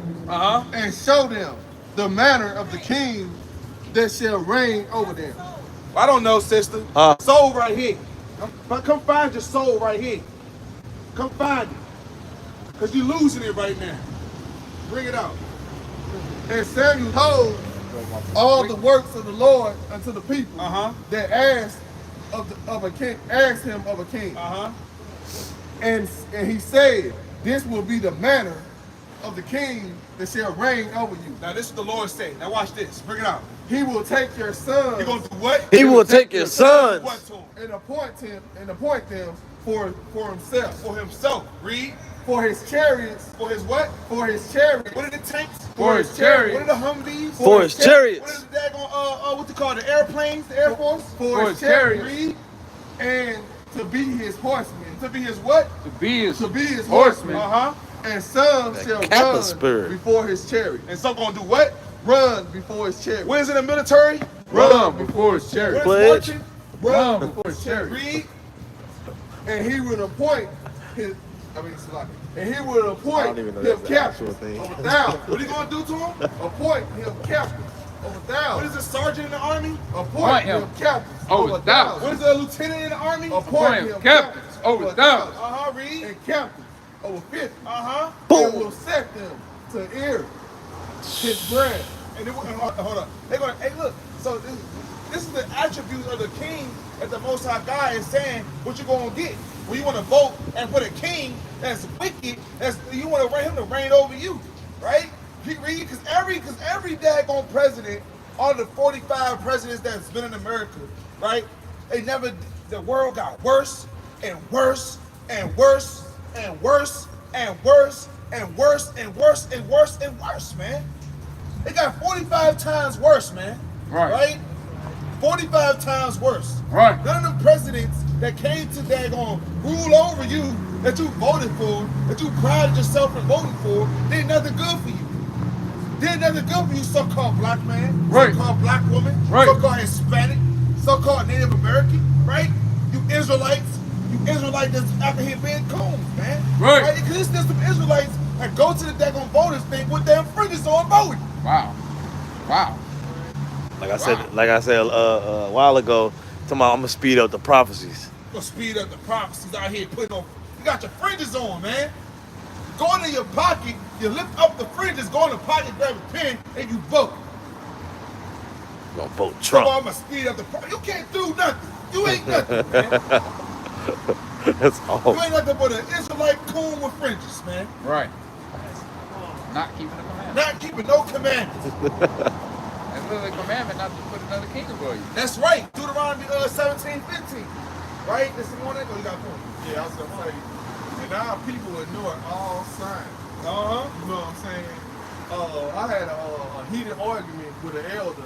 and show them the manner of the king that shall reign over them. I don't know, sister. Soul right here. Come find your soul right here. Come find it. Because you're losing it right now. Bring it out. And Samuel told all the works of the Lord unto the people that asked asked him of a king. And he said, this will be the manner of the king that shall reign over you. Now this is the Lord saying. Now watch this. Bring it out. He will take your sons You gonna do what? He will take your sons. What to him? and appoint them for himself. For himself. Read. For his chariots. For his what? For his chariots. What are the tanks? For his chariots. What are the Humvees? For his What chariots. is the daggone, what you call the airplanes? The Air Force? For his chariots. chariots. And to be his horsemen. To be his what? To be his horsemen. Uh-huh. And some That shall Kappa run spirit. before his chariot. And some gonna do what? Run before his chariot. What is in the military? Run before his chariot. What is Pledge. marching? Run before his chariot. Read. And he would appoint and he would I appoint don't even know him that's the actual captain thing. over thousands. What are you gonna do to him? Appoint him captain over What thousands. is a sergeant in the army? Appoint him him captain over over thousands. What is a lieutenant in the army? Appoint him captains over thousands. Uh-huh, read. And captain over 50. Uh-huh. And will set them to ear his bread. And then, hold on. They're gonna, hey, look. So this is the attributes of the king that the Most High God is saying what you're gonna get. When you want to vote and put a king that's wicked, you want him to reign over you, right? Read, because every daggone president, all the 45 presidents that's been in America, right? The world got worse and worse and worse and worse and worse and worse and worse and worse and worse, man. It got 45 times worse, man. Right? 45 times worse. Right. None of them presidents that came to daggone rule over you, that you voted for, that you prided yourself in voting for, did nothing good for you. Did nothing good for you, so-called black man, Right. so-called black woman, Right. so-called Hispanic, so-called Native American, right? You Israelite that's out here being coons, man. Right. Because there's some Israelites that go to the daggone voters thing with their fringes on voting. Wow. Wow. Like I said a while ago, talking about I'm gonna speed up the prophecies. Gonna speed up the prophecies out here putting on. You got your fringes on, man. Go into your pocket, you lift up the fringes, go in the pocket, grab a pen, and you vote. I'm gonna vote So I'm Trump. gonna speed up the prophecies. You can't do nothing. You ain't nothing, man. That's You all. ain't nothing but an Israelite coon with fringes, man. Right. Not keeping the commandment. Not keeping no commandments. That's literally a commandment not to put another king above you. That's right. Deuteronomy 17:15. Right? This is one that you got a point. Yeah, I was gonna say, and our people ignore all signs. Uh-huh. You know what I'm saying? I had a heated argument with an elder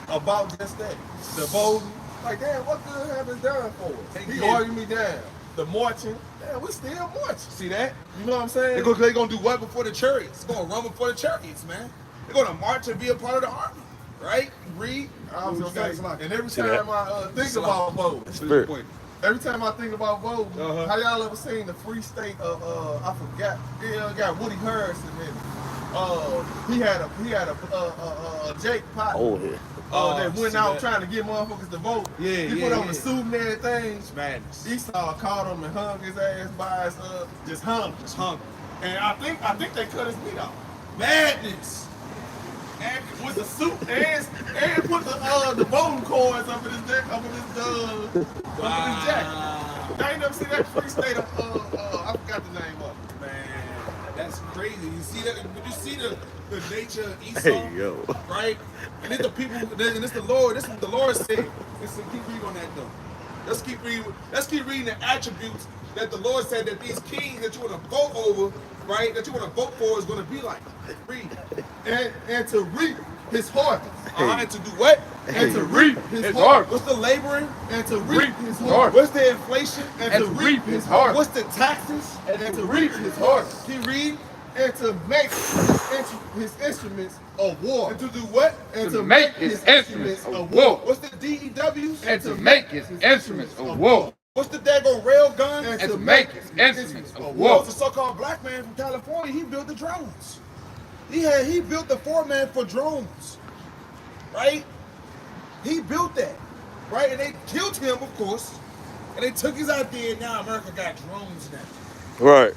about just that. The voting. Like, damn, what good have it done for us? He argued me down. The marching. Damn, we still marching. See that? You know what I'm saying? They're gonna do what before the chariots? They're gonna run before the chariots, man. They're gonna march and be a part of the army. Right? Read. I was gonna say, and every See that? time I think about voting, Spirit. Every time I think about voting, how y'all ever seen the Free State of I forgot. It got Woody Harrison in it. He had a Jake Pot. Oh, yeah. That went out trying to get motherfuckers to vote. He put on the suit and everything. It's madness. Esau caught him and hung his ass by his just hung. And I think they cut his meat off. Madness. And with the suit and put the voting cards up in his neck, up in his jacket. I ain't never seen that Free State of I forgot the name of it. Man, that's crazy. You see that? Did you see the nature of Esau? Hey, yo. Right? And it's the people, and it's the Lord. This is what the Lord said. Listen, keep reading on that though. Let's keep reading the attributes that the Lord said that these kings that you want to vote over, right? That you want to vote for is going to be like. Read. And to reap his harvest. And to do what? And to reap his harvest. What's the laboring? And to reap his harvest. What's the inflation? And to reap his harvest. What's the taxes? And to reap his harvest. Keep reading. And to make his instruments of war. And to do what? And to make his instruments of war. What's the DEWs? And to make his instruments of war. What's the daggone rail gun? And to make his instruments of war. Well, the so-called black man from California, he built the drones. He built the foreman for drones, right? He built that, right? And they killed him, of course, and they took his idea, and now America got drones now. Right.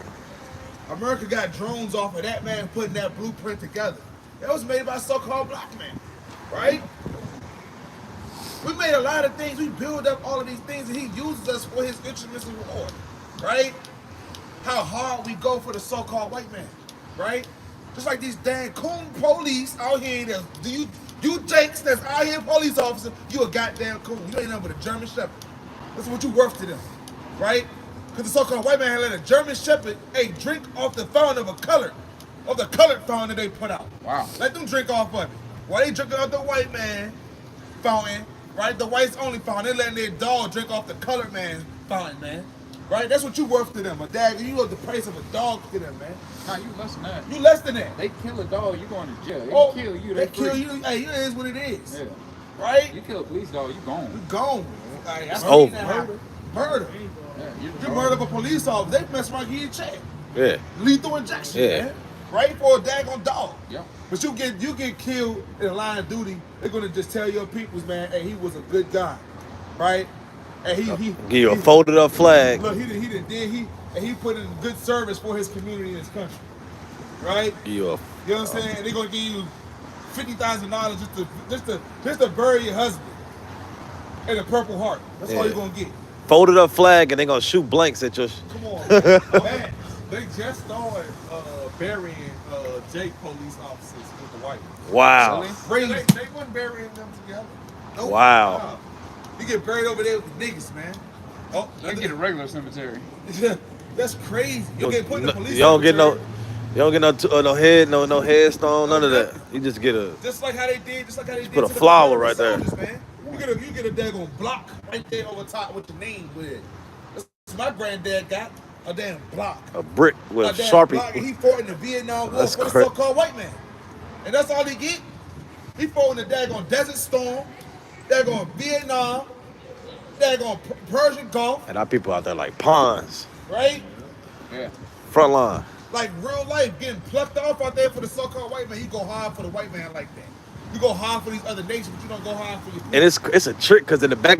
America got drones off of that man putting that blueprint together. That was made by a so-called black man, right? We made a lot of things. We build up all of these things, and he uses us for his instruments of war, right? How hard we go for the so-called white man, right? Just like these dang coon police out here. You Jakes that's out here, police officer, you a goddamn coon. You ain't nothing but a German Shepherd. That's what you worth to them, right? Because the so-called white man had let a German Shepherd, drink off the fountain of the colored fountain that they put out. Wow. Let them drink off of it. While they drinking off the white man fountain, right? The whites only fountain. They letting their dog drink off the colored man's fountain, man. Right? That's what you worth to them. A dagger, you are the price of a dog to them, man. Nah, you less than that. You less than that. They kill a dog, you going to jail. They kill you, They they kill free. you. Hey, it is what it is. Yeah. Right? You kill a police dog, you gone. You gone. Like, that's over. Murder. Yeah, You murder a police officer, they mess around, give you a check. Yeah. Lethal injection, Yeah. man. Right? For a daggone dog. Yep. But you get killed in the line of duty, they're gonna just tell your peoples, man, hey, he was a good guy. Right? And he Give you a folded up flag. Look, he put in good service for his community and his country. Right? Give you a You know what I'm saying? And they're gonna give you $50,000 just to bury your husband in a Purple Heart. That's all you're gonna get. folded up flag and they gonna shoot blanks at your. Come on, man. They just started burying Jake police officers with the white. Wow. Crazy. They weren't burying them together. Nope. Wow. You get buried over there with the niggas, man. Oh, They get a regular cemetery. that's crazy. You get put in the police. You don't get cemetery. no head, no headstone, none of that. You just get a. Just like how they did. put a flower right there. Man. You get a daggone block right there over top with your name with. That's what my granddad got. A damn block. A brick with a damn Sharpie. block, and he fought in the Vietnam War That's for the cra- so-called white man. And that's all he get. He fought in the daggone Desert Storm, daggone Vietnam, daggone Persian Gulf, And our people out there like pawns. right? Yeah. Front line. Like real life, getting plucked off out there for the so-called white man. You go hard for the white man like that. You go hard for these other nations, but you don't go hard for your people. And it's a trick because in the back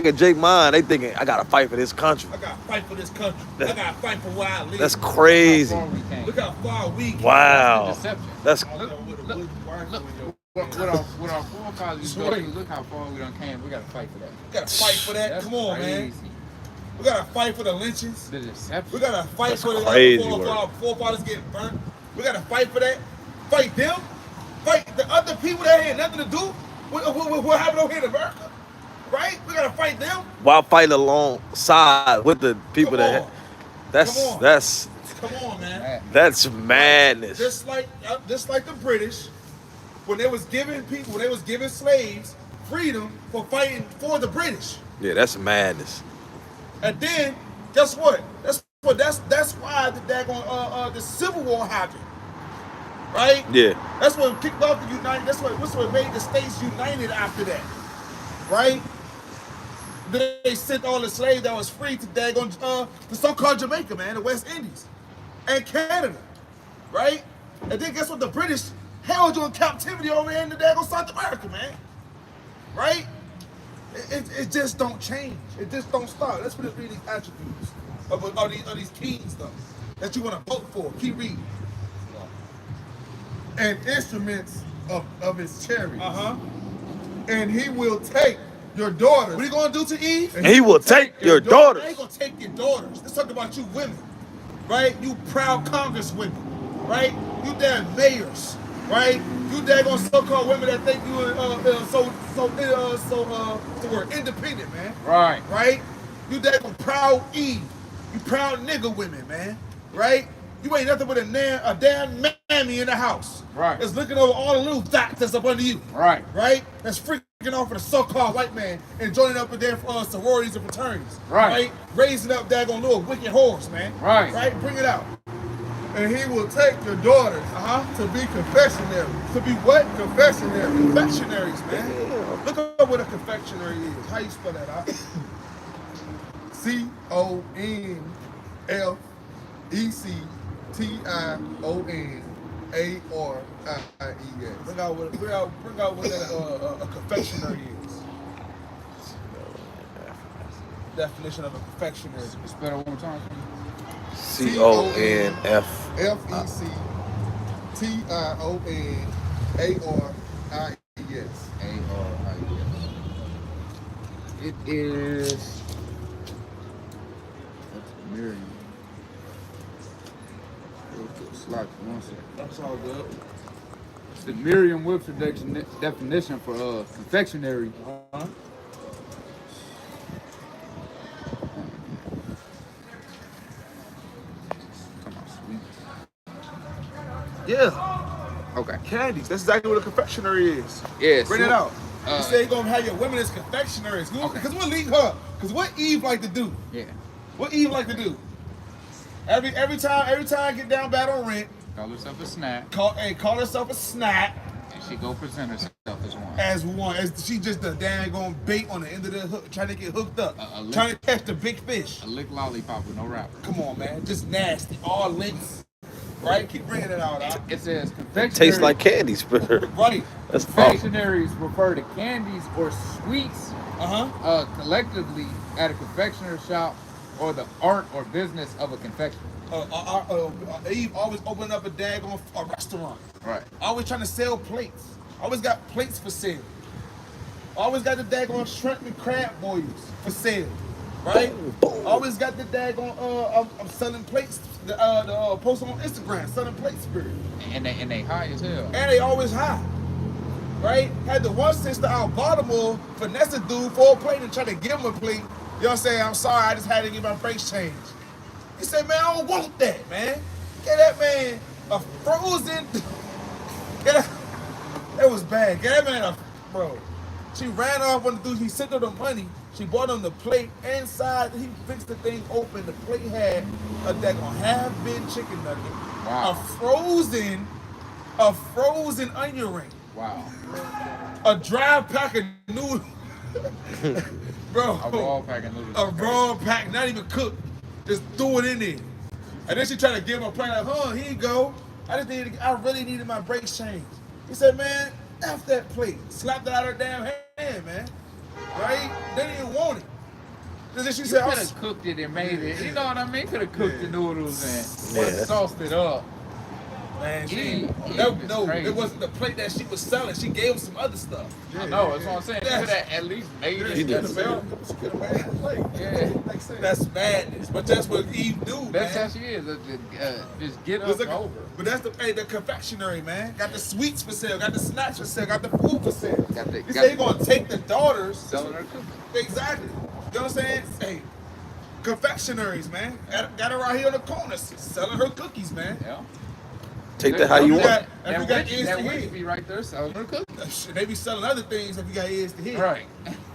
of Jake mind, they thinking I gotta fight for this country. I gotta fight for this country. I gotta fight for where I live. That's crazy. How far we came. Look how far we came. Wow. Deception. That's What our forefathers used to go through, look how far we done came. We gotta fight for that. We gotta fight for that. That's Come on, man. crazy. We gotta fight for the lynchings. The deception. We gotta fight That's for the crazy before work. our forefathers getting burnt. We gotta fight for that. Fight them. Fight the other people that had nothing to do with what happened over here in America. Right? We gotta fight them. while fighting alongside with the people Come that on. that's Come on. that's Come on, man. that's madness. Just like the British, when they was giving slaves freedom for fighting for the British. Yeah, that's madness. And then, guess what? That's why the daggone the Civil War happened. Right? Yeah. That's what kicked off the United. That's what made the states united after that. Right? they sent all the slaves that was free to the so-called Jamaica, man, the West Indies, and Canada, right? And then guess what? The British held you in captivity over here in the daggone South America, man, right? It just don't change. It just don't stop. Let's read these attributes of these kings, though, that you want to vote for. Keep reading. And instruments of his chariots. Uh-huh. And he will take your daughters. What are you going to do to Eve? And he will take your I daughters. ain't going to take your daughters. Let's talk about you women, right? You proud congresswomen, right? You damn mayors, right? You daggone so-called women that think you we're independent, man. Right. Right? You daggone proud Eve. You proud nigga women, man. Right? You ain't nothing but a damn mammy in the house. Right. That's looking over all the little dots that's up under you. Right. Right? That's freaking off of the so-called white man and joining up with their sororities and fraternities. Right. Raising up daggone little wicked whores, man. Right. Right? Bring it out. And he will take your daughters to be confessionaries. To be what? Confessionaries. Confectionaries, man. Look up what a confectionery is. How you spell that out? CONFECTIONARIES. Bring out what a confectionery is. Definition of a confectionery. Spell it one more time. CONF. FECTIONARIES. A-R-I-S. It is... That's Miriam. Slide for 1 second. That's all good. It's the Merriam-Webster definition for confectionery. Uh-huh. Come on, sweet. Yeah. Okay. Candies. That's exactly what a confectionery is. Yes. Bring it out. Uh, You say you're gonna have your women as confectionaries. Because what Eve like to do? Yeah. What Eve like to do? Every time I get down bad on rent, Call herself a snack, call herself a snack and she go present herself as one. as one. As she just the daggone bait on the end of the hook, trying to get hooked up, A trying to catch the big fish. A lick lollipop with no wrapper. Come on, man, just nasty, all links. Right? Keep bringing it out. It says confectionery. Tastes like candy, spirit. Right. That's awesome. Confectionaries refer to candies or sweets collectively at a confectioner shop or the art or business of a confectioner. Eve always open up a daggone a restaurant. Right. Always trying to sell plates. Always got plates for sale. Always got the daggone shrimp and crab boils for sale. Right? Always got the daggone I'm selling plates. The post on Instagram selling plates, spirit. And they high as hell. And they always high. Right? Had the one sister out Baltimore finesse a dude for a plate and try to give him a plate. You know what I'm saying? I'm sorry, I just had to get my brakes changed. He said, man, I don't want that, man. Get that man a frozen. It was bad. Get that man bro. She ran off on the dude. He sent her the money. She bought him the plate. Inside, he fixed the thing open. The plate had a daggone half-bit chicken nugget. Wow. A frozen onion ring. Wow. A dry pack of noodles. Bro. A raw pack of noodles. A raw pack, not even cooked. Just threw it in there. And then she tried to give him a plate like, here you go. I really needed my brakes changed. He said, man, F that plate. Slapped it out of her damn hand, man. Right? They didn't want it. Then she You said, could have cooked it and made it. You know what I mean? Could have cooked the noodles and Yeah. sauced it up. man, No, it wasn't the plate that she was selling. She gave him some other stuff. I know, that's what I'm saying. You could have at least made it. He did. Yeah. That's madness. But that's what Eve do, That's how man. she is. Just get up and over. But that's the confectionery, man. Got the sweets for sale, got the snacks for sale, got the food for sale. He said he gonna take the daughters. Selling her cookies. Exactly. You know what I'm saying? Hey, confectionaries, man. Got her right here on the corner selling her cookies, man. Yeah. Take that how you want. If you got ears to That hear. witch be right there selling her cookies. They be selling other things if you got ears to hear. Right.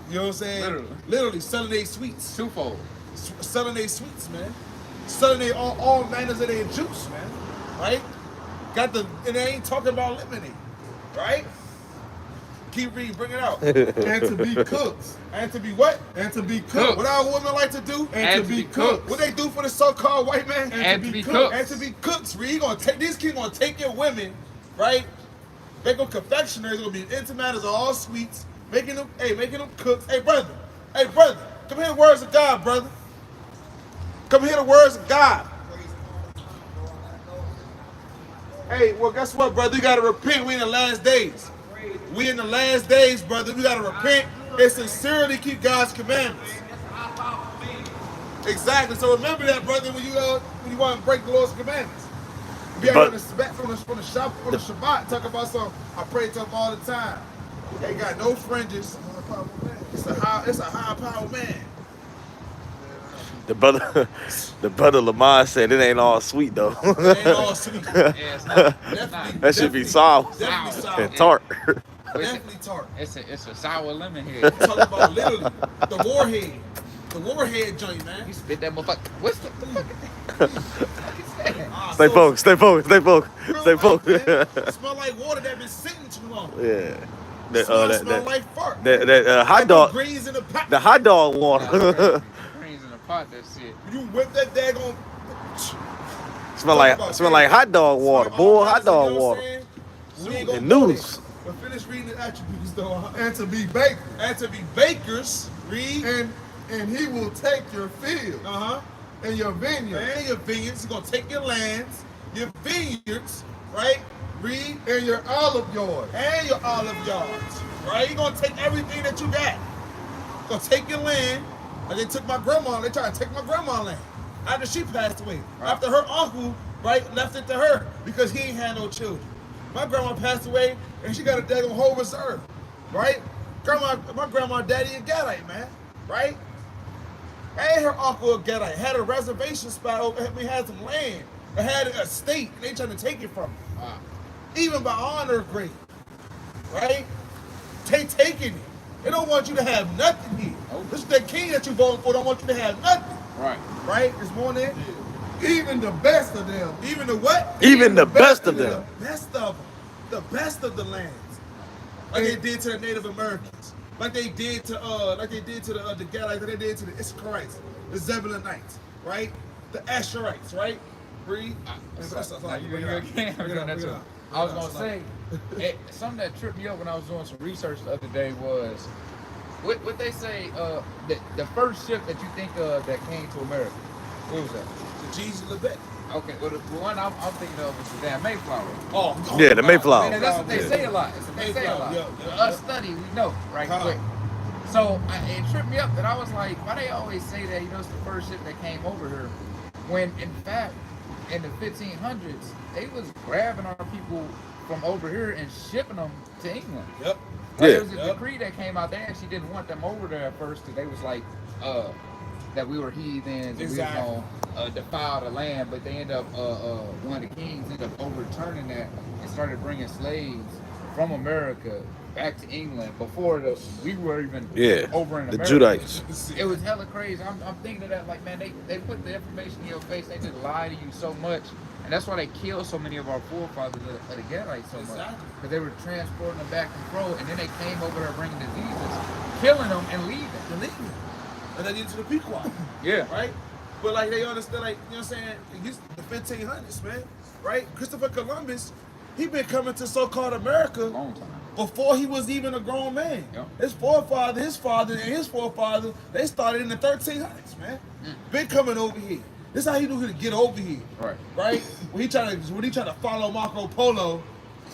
You know what I'm saying? Literally. Selling their sweets. Twofold. Selling their sweets, man. Selling their all manners of their juice, man. Right? And they ain't talking about lemonade. Right? Keep reading, bring it out. And to be cooks. And to be what? And to be cooks. What our women like to do? And to be cooks. What they do for the so-called white man? And to be cooks. And to be cooks. Reed, these kids gonna take your women, right? Make them confectioners. Gonna be intimates of all sweets. Making them cooks. Hey brother, come hear the words of God, brother. Come hear the words of God. Hey, well, guess what, brother? You gotta repent. We in the last days. We in the last days, brother. We gotta repent and sincerely keep God's commandments. Exactly. So remember that, brother, when you want to break the Lord's commandments. Be out on the Shabbat, talk about some. I pray to him all the time. Ain't got no fringes. It's a high power man. The brother Lamar said it ain't all sweet though. It ain't all sweet. Yeah, it's not. That should be sour Definitely sour. and tart. Definitely tart. It's a sour lemon here. I'm talking about literally the warhead. The warhead joint, man. You spit that motherfucker. What's the fuck is that? Stay focused. Stay focused. Stay focused. Stay focused. It smell like water that been sitting too long. Yeah. Smell like fart. That hot Like dog. the greens in the pot. The hot dog water. Greens in the pot, that shit. You whip that daggone. smell like hot dog water. Boy, hot dog water. And noodles. But finish reading the attributes though. And to be bakers. And to be bakers, read. And he will take your field and your vineyard And your vineyards. He's gonna take your lands, your vineyards, right? Read. and your olive yard. And your olive yards, right? He's gonna take everything that you got. Gonna take your land. Like they took my grandma. They tried to take my grandma land after she passed away. Right. After her uncle, right, left it to her because he ain't had no children. My grandma passed away and she got a daggone whole reserve, right? My grandma, daddy a Gadite, man, right? And her uncle a Gadite had a reservation spot. We had some land. They had a estate. And they trying to take it from me, even by honor grade, right? Taking it. They don't want you to have nothing here. This is the king that you voted for. Don't want you to have nothing. Right. Right? It's more than Even the best of them. even the what? Even the best of them. The best of them. The best of the lands. Like they did to the Native Americans. Like they did to the Gadites, like they did to the Issacharites, the Zebulonites, right? The Asherites, right? Breathe. I was gonna say, something that tripped me up when I was doing some research the other day was, what they say, the first ship that you think of that came to America, what was that? The Jesus Lebec. Okay, well the one I'm thinking of is the damn Mayflower. Oh, Yeah, the Mayflower. And that's what they say a lot. That's what they say a lot. Us study, we know, right quick. So it tripped me up that I was like, why they always say that, it's the first ship that came over here, when in fact, in the 1500s, they was grabbing our people from over here and shipping them to England. Yep. There was a decree that came out. They actually didn't want them over there at first, because they was like, that we were heathens, and we was gonna defile the land, but they ended up, one of the kings ended up overturning that and started bringing slaves from America back to England before we were even over in America. The Judites. It was hella crazy. I'm thinking of that, like, man, they put the information in your face, they just lie to you so much, and that's why they killed so many of our forefathers of the Gadites so much, because they were transporting them back and forth, and then they came over there bringing diseases, killing them and leaving. And they needed to the Pequot. Yeah. Right? But like they understand, like, you know what I'm saying? It used to the 1500s, man. Right? Christopher Columbus, he been coming to so-called America Long time. before he was even a grown man. Yep. His forefather, his father, and his forefather, they started in the 1300s, man. Been coming over here. This is how he knew to get over here. Right. Right? When he tried to follow Marco Polo,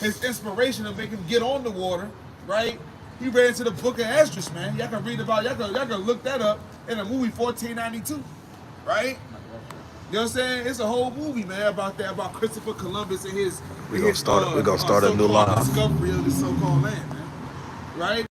his inspiration to make him get on the water, right? He ran into the Book of Esdras, man. Y'all can read about, y'all can look that up in the movie 1492, right? You know what I'm saying? It's a whole movie, man, about that, about Christopher Columbus and his We're gonna start a new line. discovery of the so-called land, man. Right?